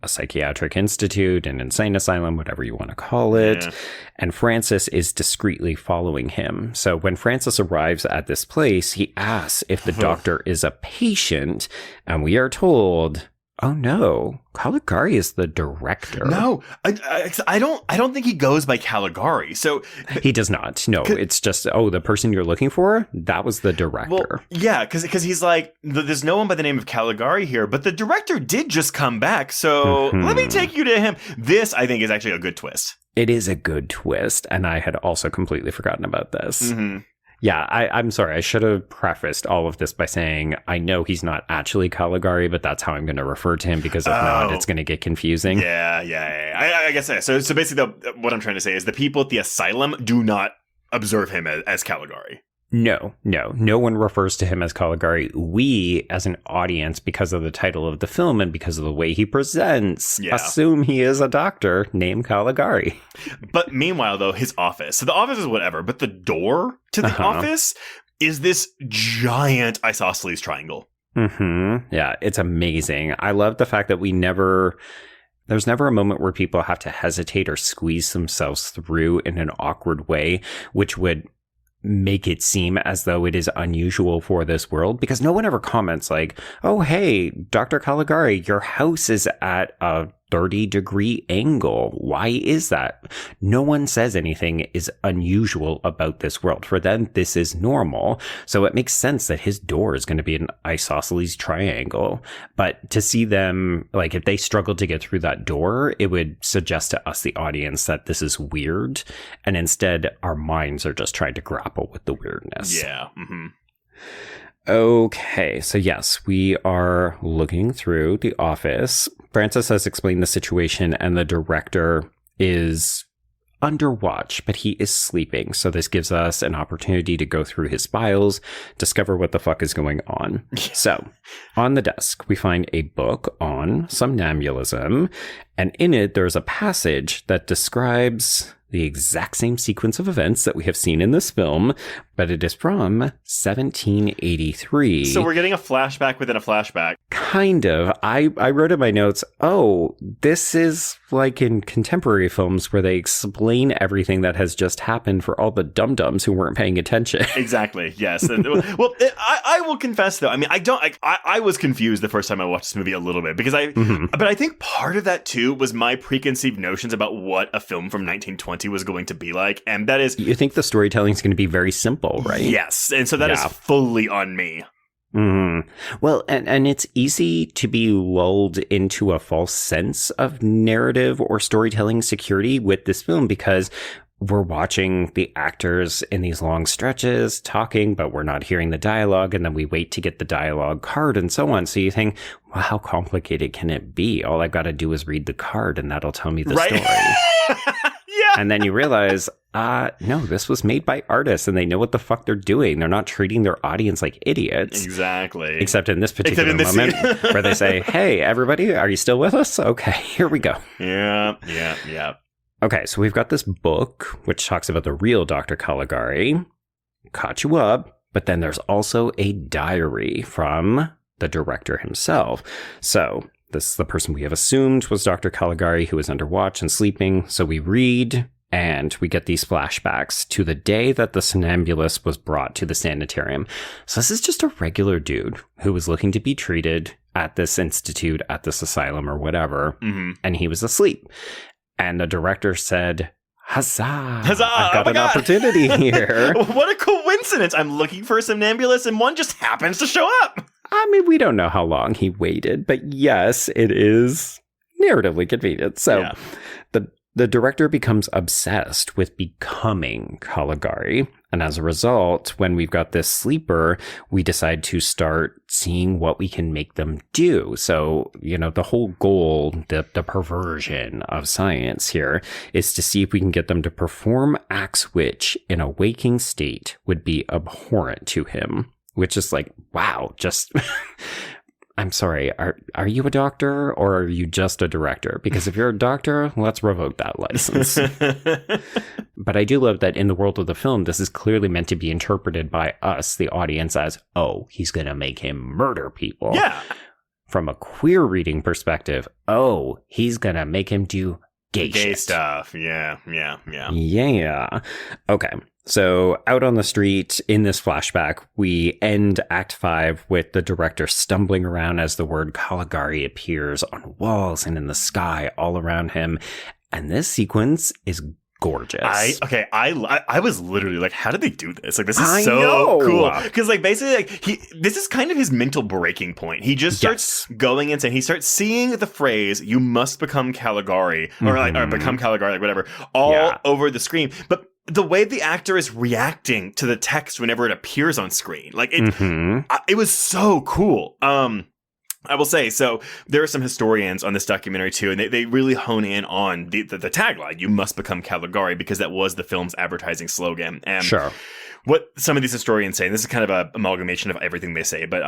a psychiatric institute, an insane asylum, whatever you want to call it. Yeah. And Francis is discreetly following him. So when Francis arrives at this place, he asks if the doctor is a patient, and we are told, oh no, Caligari is the director. No, I don't think he goes by Caligari. So he does not. No, it's just, the person you're looking for, that was the director. Well, yeah, because he's like, there's no one by the name of Caligari here, but the director did just come back. So let me take you to him. This, I think, is actually a good twist. It is a good twist, and I had also completely forgotten about this. Mm-hmm. Yeah, I'm sorry. I should have prefaced all of this by saying I know he's not actually Caligari, but that's how I'm going to refer to him, because if not, it's going to get confusing. Yeah. I guess so. So basically, what I'm trying to say is the people at the asylum do not observe him as Caligari. No one refers to him as Caligari. We, as an audience, because of the title of the film and because of the way he presents, assume he is a doctor named Caligari. But meanwhile, though, his office. So the office is whatever, but the door to the office is this giant isosceles triangle. Mm-hmm. Yeah, it's amazing. I love the fact that there's never a moment where people have to hesitate or squeeze themselves through in an awkward way, which would make it seem as though it is unusual for this world, because no one ever comments like, oh, hey, Dr. Caligari, your house is at a 30-degree angle. Why is that? No one says anything is unusual about this world. For them, this is normal. So it makes sense that his door is going to be an isosceles triangle. But to see them, like, if they struggle to get through that door, it would suggest to us, the audience, that this is weird. And instead, our minds are just trying to grapple with the weirdness. Yeah. Mm-hmm. Okay, so yes, we are looking through the office. Francis has explained the situation, and the director is under watch, but he is sleeping. So this gives us an opportunity to go through his files, discover what the fuck is going on. So on the desk, we find a book on somnambulism, And in it, there's a passage that describes the exact same sequence of events that we have seen in this film, but it is from 1783. So we're getting a flashback within a flashback. Kind of. I wrote in my notes, this is like in contemporary films where they explain everything that has just happened for all the dum-dums who weren't paying attention. Exactly, yes. Well, I will confess, though, I mean, I was confused the first time I watched this movie a little bit, because but I think part of that, too, was my preconceived notions about what a film from 1920 was going to be like, and that is... You think the storytelling is going to be very simple, right? Yes, and so that is fully on me. Well, and it's easy to be lulled into a false sense of narrative or storytelling security with this film, because we're watching the actors in these long stretches talking, but we're not hearing the dialogue, and then we wait to get the dialogue card and so on. So you think, well, how complicated can it be? All I've got to do is read the card and that'll tell me the story. Yeah. And then you realize, no, this was made by artists and they know what the fuck they're doing. They're not treating their audience like idiots. Exactly. Except in this particular moment where they say, hey, everybody, are you still with us? Okay, here we go. Yeah. Okay, so we've got this book, which talks about the real Dr. Caligari, caught you up, but then there's also a diary from the director himself. So this is the person we have assumed was Dr. Caligari, who was under watch and sleeping. So we read, and we get these flashbacks to the day that the somnambulist was brought to the sanitarium. So this is just a regular dude who was looking to be treated at this institute, at this asylum or whatever, and he was asleep. And the director said, Huzzah! Huzzah! I've got an opportunity here. What a coincidence! I'm looking for a somnambulist and one just happens to show up! I mean, we don't know how long he waited, but yes, it is narratively convenient. So the director becomes obsessed with becoming Caligari. And as a result, when we've got this sleeper, we decide to start seeing what we can make them do. So, the whole goal, the perversion of science here is to see if we can get them to perform acts which, in a waking state, would be abhorrent to him. Which is like, wow, just... I'm sorry, are you a doctor or are you just a director? Because if you're a doctor, let's revoke that license. But I do love that in the world of the film, this is clearly meant to be interpreted by us, the audience, as, he's going to make him murder people. Yeah. From a queer reading perspective, he's going to make him do gay shit. Stuff. Yeah. Yeah. Okay. So out on the street in this flashback, we end Act 5 with the director stumbling around as the word Caligari appears on walls and in the sky all around him. And this sequence is gorgeous. I was literally like, how did they do this? Like, this is so cool. Because basically, this is kind of his mental breaking point. He just starts going insane. He starts seeing the phrase, you must become Caligari, or become Caligari, whatever, all over the screen. But the way the actor is reacting to the text whenever it appears on screen, it was so cool. I will say, so there are some historians on this documentary too, and they really hone in on the tagline, you must become Caligari, because that was the film's advertising slogan. And what some of these historians say, and this is kind of an amalgamation of everything they say, but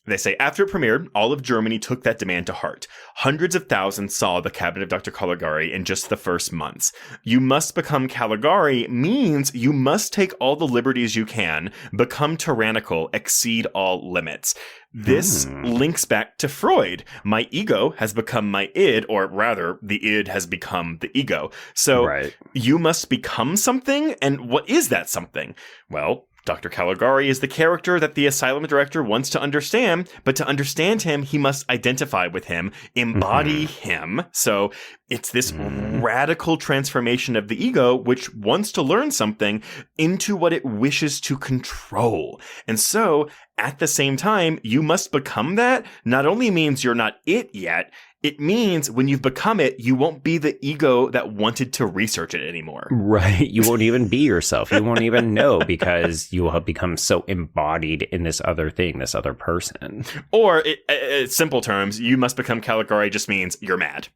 they say, after it premiered, all of Germany took that demand to heart. Hundreds of thousands saw the cabinet of Dr. Caligari in just the first months. You must become Caligari means you must take all the liberties you can, become tyrannical, exceed all limits. This links back to Freud. My ego has become my id, or rather, the id has become the ego. So you must become something, and what is that something? Well, Dr. Caligari is the character that the asylum director wants to understand, but to understand him, he must identify with him, embody him. So it's this radical transformation of the ego, which wants to learn something into what it wishes to control. And so at the same time, you must become that not only means you're not it yet, it means when you've become it, you won't be the ego that wanted to research it anymore. Right. You won't even be yourself. You won't even know, because you will have become so embodied in this other thing, this other person. Or, in simple terms, you must become Caligari just means you're mad.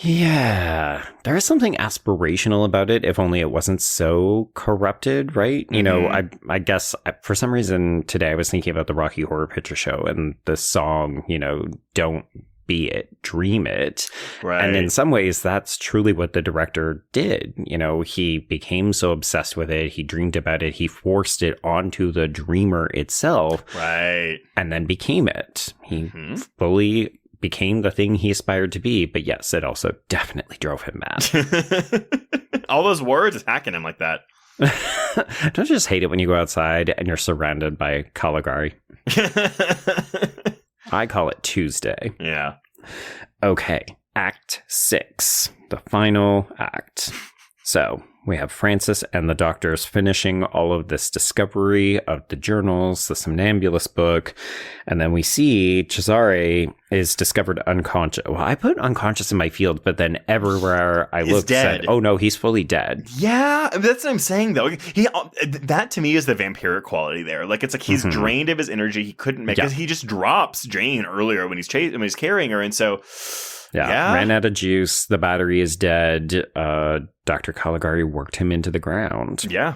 Yeah, there is something aspirational about it, if only it wasn't so corrupted, right? You know, I guess for some reason today I was thinking about the Rocky Horror Picture Show and the song, Don't be it, dream it. Right. And in some ways, that's truly what the director did. You know, he became so obsessed with it. He dreamed about it. He forced it onto the dreamer itself. Right. And then became it. He fully became the thing he aspired to be. But yes, it also definitely drove him mad. All those words attacking him like that. Don't you just hate it when you go outside and you're surrounded by Caligari? I call it Tuesday. Yeah. Okay, Act 6, the final act. So we have Francis and the doctors finishing all of this discovery of the journals, the somnambulist book, and then we see Cesare is discovered unconscious. Well, I put unconscious in my field, but then everywhere I looked said, oh no, he's fully dead. Yeah, that's what I'm saying though. That to me is the vampiric quality there. Like it's like he's drained of his energy. He couldn't make because he just drops Jane earlier when he's carrying her, and so. Yeah, ran out of juice. The battery is dead. Dr. Caligari worked him into the ground. Yeah.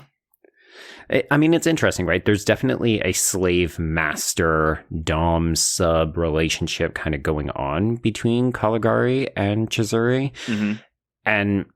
I mean, it's interesting, right? There's definitely a slave-master, dom-sub relationship kind of going on between Caligari and Cesare. And,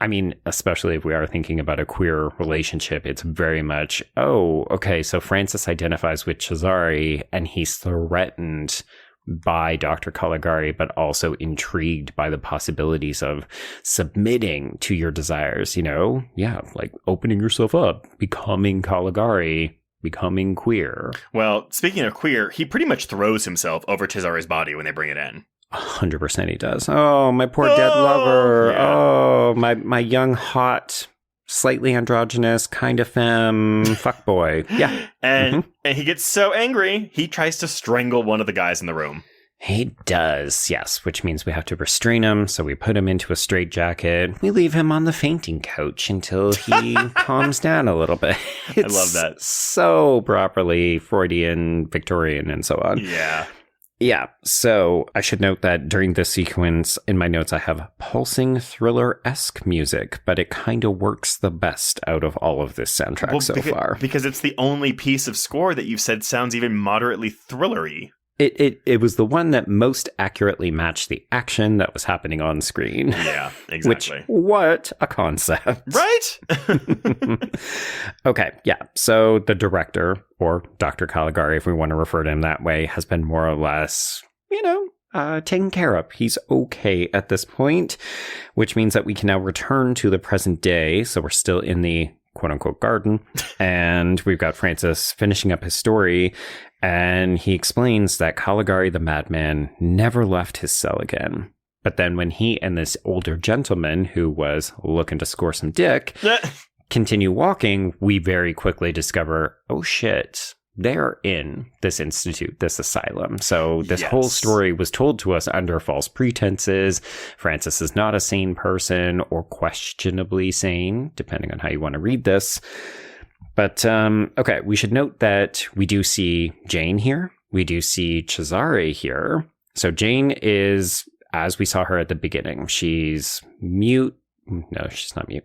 I mean, especially if we are thinking about a queer relationship, it's very much, oh, okay, so Francis identifies with Cesare, and he's threatened by Dr. Caligari, but also intrigued by the possibilities of submitting to your desires, you know? Yeah, like opening yourself up, becoming Caligari, becoming queer. Well, speaking of queer, he pretty much throws himself over Cesare's body when they bring it in. 100% he does. Oh, my poor dead lover. Yeah. Oh, my young, hot, slightly androgynous, kind of femme fuckboy. Yeah. And he gets so angry, he tries to strangle one of the guys in the room. He does, yes, which means we have to restrain him, so we put him into a straitjacket. We leave him on the fainting couch until he calms down a little bit. I love that. So properly Freudian, Victorian, and so on. Yeah. Yeah, so I should note that during this sequence, in my notes, I have pulsing thriller-esque music, but it kind of works the best out of all of this soundtrack far. Because it's the only piece of score that you've said sounds even moderately thrillery. It was the one that most accurately matched the action that was happening on screen. Yeah, exactly. Which, what a concept. Right? Okay, yeah. So the director, or Dr. Caligari, if we want to refer to him that way, has been more or less, taken care of. He's okay at this point, which means that we can now return to the present day. So we're still in the quote-unquote garden, and we've got Francis finishing up his story, and he explains that Caligari the madman never left his cell again. But then when he and this older gentleman, who was looking to score some dick, continue walking, we very quickly discover, oh shit, they're in this institute, this asylum. So this whole story was told to us under false pretenses. Francis is not a sane person, or questionably sane, depending on how you want to read this. But, okay, we should note that we do see Jane here. We do see Cesare here. So Jane is, as we saw her at the beginning, she's mute. No, she's not mute.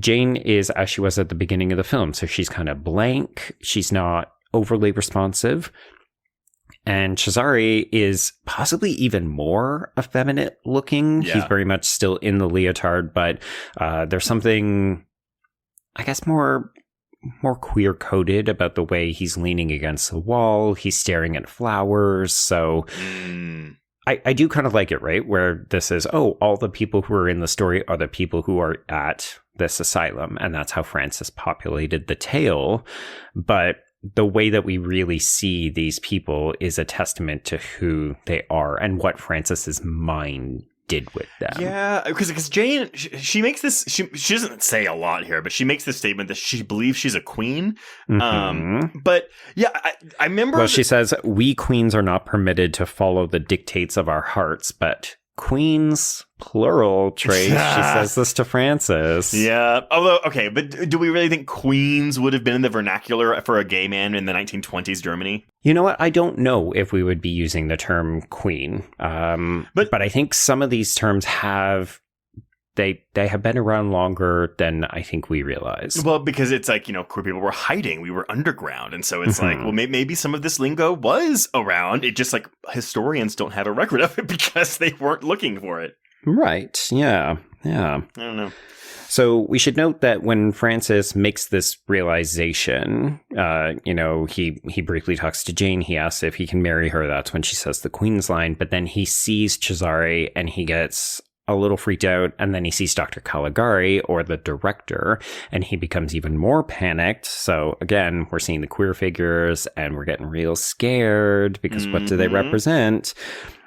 Jane is as she was at the beginning of the film. So she's kind of blank. She's not overly responsive. And Cesare is possibly even more effeminate looking. Yeah. He's very much still in the leotard, but there's something, I guess, more queer coded about the way he's leaning against the wall. He's staring at flowers. So I do kind of like it, right? Where this is, all the people who are in the story are the people who are at this asylum. And that's how Francis populated the tale. But the way that we really see these people is a testament to who they are and what Francis's mind did with them. Yeah, because Jane, she makes this, she doesn't say a lot here, but she makes this statement that she believes she's a queen. But yeah, I remember. Well, she says, we queens are not permitted to follow the dictates of our hearts, but queens, plural, Trace. She says this to Francis. Yeah. Although, okay, but do we really think queens would have been in the vernacular for a gay man in the 1920s Germany? You know what? I don't know if we would be using the term queen. But I think some of these terms have they have been around longer than I think we realize. Well, because it's like, queer people were hiding. We were underground. And so it's like, well, maybe some of this lingo was around. It just like historians don't have a record of it because they weren't looking for it. Right. Yeah. I don't know. So we should note that when Francis makes this realization, he briefly talks to Jane. He asks if he can marry her. That's when she says the Queen's line. But then he sees Cesare and he gets a little freaked out. And then he sees Dr. Caligari, or the director, and he becomes even more panicked. So again, we're seeing the queer figures and we're getting real scared because what do they represent?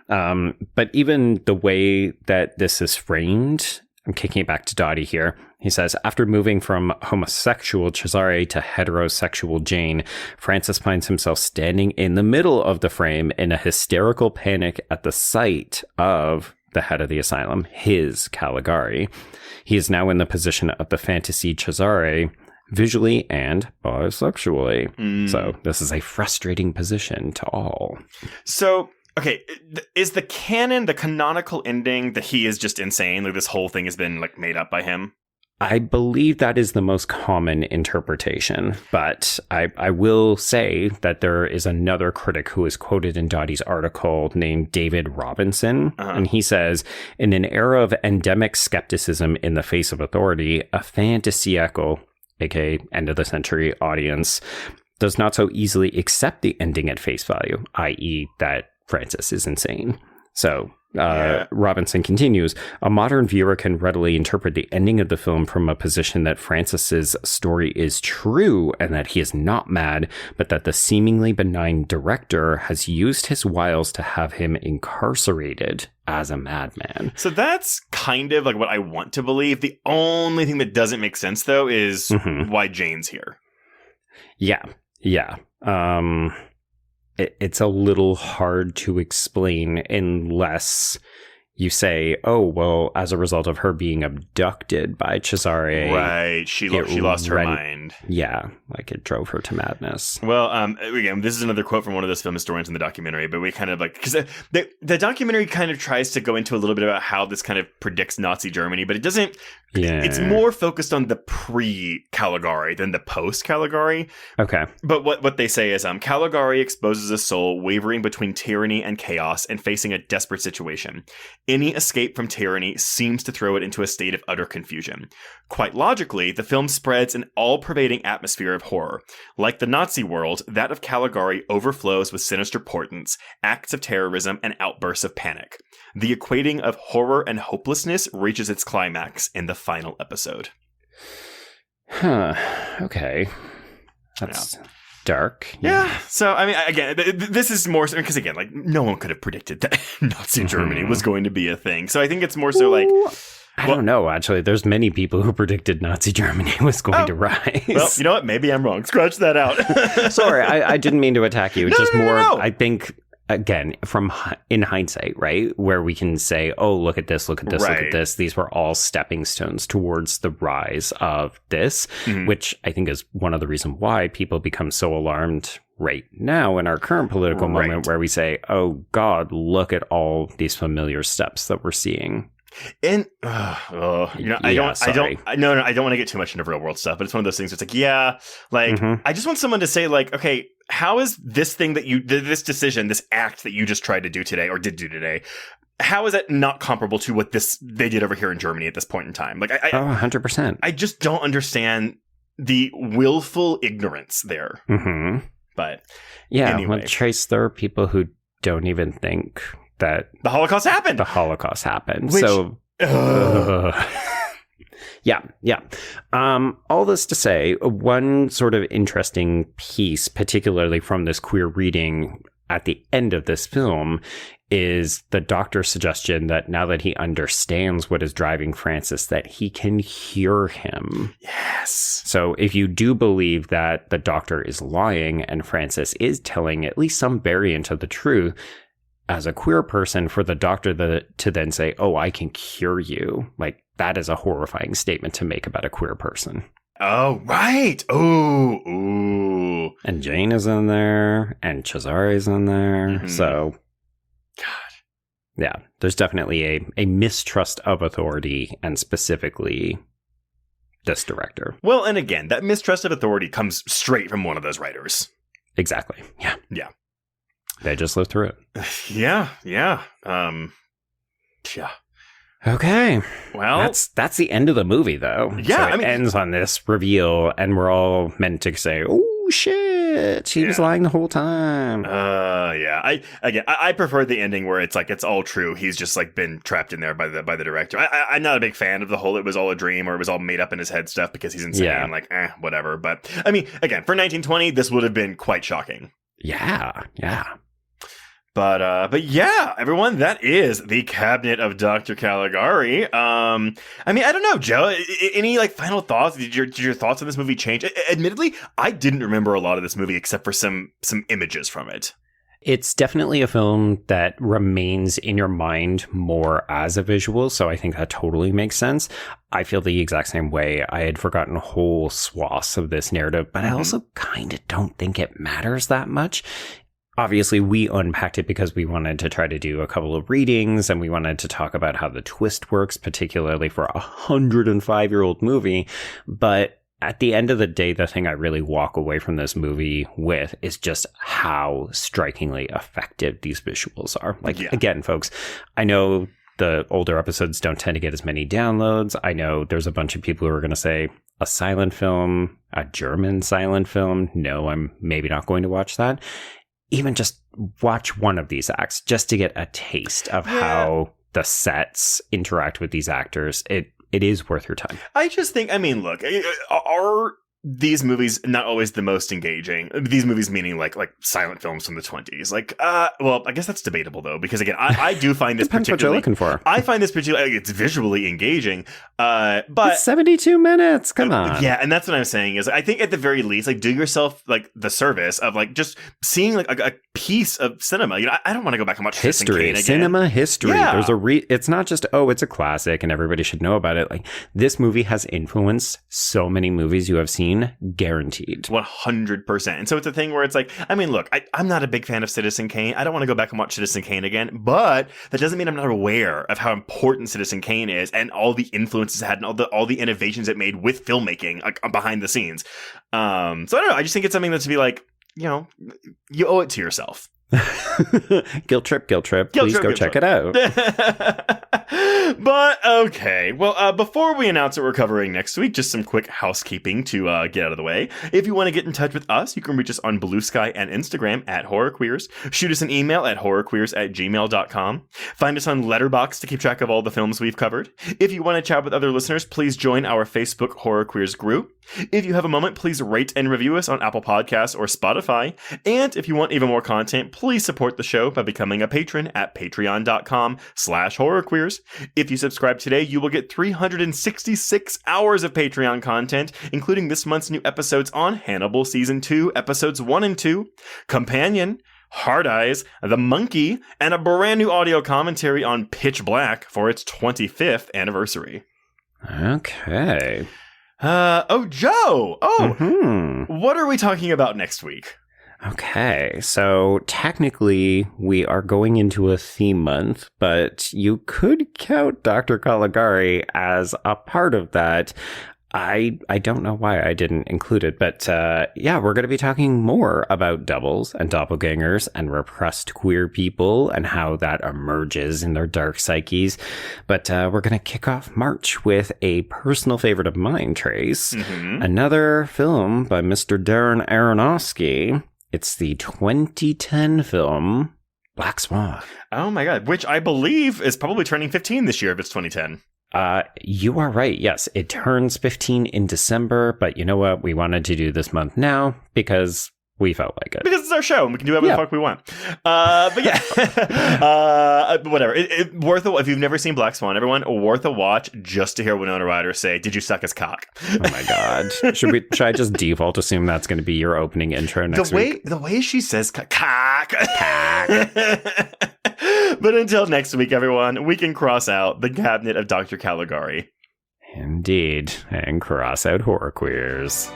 But even the way that this is framed, I'm kicking it back to Dottie here. He says, after moving from homosexual Cesare to heterosexual Jane, Francis finds himself standing in the middle of the frame in a hysterical panic at the sight of the head of the asylum, his Caligari. He is now in the position of the fantasy Cesare, visually and bisexually. So this is a frustrating position to all. So, okay, is the canonical ending that he is just insane? Like this whole thing has been like made up by him? I believe that is the most common interpretation, but I will say that there is another critic who is quoted in Dottie's article named David Robinson, and he says, in an era of endemic skepticism in the face of authority, a fantasiacal, aka end of the century audience, does not so easily accept the ending at face value, i.e. that Francis is insane. So Robinson continues, a modern viewer can readily interpret the ending of the film from a position that Francis's story is true and that he is not mad, but that the seemingly benign director has used his wiles to have him incarcerated as a madman. So that's kind of like what I want to believe. The only thing that doesn't make sense, though, is why Jane's here. Yeah. It's a little hard to explain unless you say, oh, well, as a result of her being abducted by Cesare. Right. She lost her mind. Yeah. Like it drove her to madness. Well, again, this is another quote from one of those film historians in the documentary, but we kind of like, because the documentary kind of tries to go into a little bit about how this kind of predicts Nazi Germany, but it doesn't. Yeah. It's more focused on the pre-Caligari than the post-Caligari. Okay. But what they say is Caligari exposes a soul wavering between tyranny and chaos and facing a desperate situation. Any escape from tyranny seems to throw it into a state of utter confusion. Quite logically, the film spreads an all-pervading atmosphere of horror. Like the Nazi world, that of Caligari overflows with sinister portents, acts of terrorism, and outbursts of panic. The equating of horror and hopelessness reaches its climax in the final episode. Okay. That's dark. Yeah. So, I mean, again, this is more so because, again, like, no one could have predicted that Nazi Germany was going to be a thing. So I think it's more so like... I don't know, actually. There's many people who predicted Nazi Germany was going to rise. Well, you know what? Maybe I'm wrong. Scratch that out. Sorry, I didn't mean to attack you. It's just more, I think... Again, in hindsight, right, where we can say, oh, look at this, look at this, look at this. These were all stepping stones towards the rise of this, which I think is one of the reasons why people become so alarmed right now in our current political moment, where we say, oh, God, look at all these familiar steps that we're seeing. And I don't want to get too much into real world stuff, but it's one of those things. It's like, I just want someone to say, like, okay, how is this thing that you did, this decision, this act that you just tried to do today or did do today, how is that not comparable to what they did over here in Germany at this point in time? Like, 100%. I just don't understand the willful ignorance there. But anyway, Trace, there are people who don't even think that the Holocaust happened. Which, so, yeah. All this to say, one sort of interesting piece, particularly from this queer reading at the end of this film, is the doctor's suggestion that now that he understands what is driving Francis, that he can hear him. Yes. So if you do believe that the doctor is lying and Francis is telling at least some variant of the truth, as a queer person, for the doctor to then say, oh, I can cure you, like, that is a horrifying statement to make about a queer person. Oh, right. Ooh. And Jane is in there, and Cesare's in there. So, God. Yeah, there's definitely a mistrust of authority, and specifically this director. Well, and again, that mistrust of authority comes straight from one of those writers. Exactly. Yeah. Yeah. They just lived through it. Yeah. Yeah. Okay. Well, that's the end of the movie, though. Yeah. So it ends on this reveal, and we're all meant to say, "Oh shit, she was lying the whole time." Yeah. I prefer the ending where it's like it's all true. He's just like been trapped in there by the director. I'm not a big fan of the whole "it was all a dream" or "it was all made up in his head" stuff because he's insane. Yeah. Like, whatever. But I mean, again, for 1920, this would have been quite shocking. Yeah. Yeah. But yeah, everyone, that is the Cabinet of Dr. Caligari. I mean, I don't know, Joe. Any like final thoughts? Did your thoughts on this movie change? Admittedly, I didn't remember a lot of this movie except for some images from it. It's definitely a film that remains in your mind more as a visual, so I think that totally makes sense. I feel the exact same way. I had forgotten whole swaths of this narrative, but I also kind of don't think it matters that much. Obviously, we unpacked it because we wanted to try to do a couple of readings, and we wanted to talk about how the twist works, particularly for a 105-year-old movie. But at the end of the day, the thing I really walk away from this movie with is just how strikingly effective these visuals are. Again, folks, I know the older episodes don't tend to get as many downloads. I know there's a bunch of people who are going to say, a silent film, a German silent film. No, I'm maybe not going to watch that. Even just watch one of these acts just to get a taste of how the sets interact with these actors. It is worth your time. I just think, I mean, look, are these movies not always the most engaging? These movies meaning like silent films from the 20s. Well, I guess that's debatable though, because again, I do find this Depends what you're looking for. I find this particularly, it's visually engaging, but it's 72 minutes. Come on. Yeah, and that's what I'm saying is I think at the very least, do yourself the service of just seeing a piece of cinema. I don't want to go back and watch history, cinema history. Yeah. There's it's not just, it's a classic and everybody should know about it. This movie has influenced so many movies you have seen. Guaranteed. 100%. And so it's a thing where it's I mean, look, I'm not a big fan of Citizen Kane. I don't want to go back and watch Citizen Kane again, but that doesn't mean I'm not aware of how important Citizen Kane is and all the influences it had and all the innovations it made with filmmaking behind the scenes. So I don't know. I just think it's something that's to be you owe it to yourself. Guilt trip. Please go check it out. But okay, well, before we announce what we're covering next week, just some quick housekeeping to get out of the way. If you want to get in touch with us, you can reach us on Blue Sky and Instagram at HorrorQueers. Shoot us an email at horrorqueers@gmail.com. Find us on Letterboxd to keep track of all the films we've covered. If you want to chat with other listeners, please join our Facebook Horror Queers group. If you have a moment, please rate and review us on Apple Podcasts or Spotify. And if you want even more content, please support the show by becoming a patron at patreon.com/horrorqueers. If you subscribe today, you will get 366 hours of Patreon content, including this month's new episodes on Hannibal Season 2, Episodes 1 and 2, Companion, Hard Eyes, The Monkey, and a brand new audio commentary on Pitch Black for its 25th anniversary. Okay. Joe! What are we talking about next week? Okay, so technically we are going into a theme month, but you could count Dr. Caligari as a part of that. I don't know why I didn't include it, but we're going to be talking more about doubles and doppelgangers and repressed queer people and how that emerges in their dark psyches. But we're going to kick off March with a personal favorite of mine, Trace. Another film by Mr. Darren Aronofsky. It's the 2010 film Black Swan. Oh my God, which I believe is probably turning 15 this year if it's 2010. You are right. Yes, it turns 15 in December, but you know what? We wanted to do this month now because we felt like it. Because it's our show and we can do whatever the fuck we want. But yeah, whatever. Worth if you've never seen Black Swan, everyone, worth a watch just to hear Winona Ryder say, "Did you suck his cock?" Oh my God. Should I just default assume that's going to be your opening intro next week? The way she says cock. But until next week, everyone, we can cross out the Cabinet of Dr. Caligari. Indeed. And cross out Horror Queers.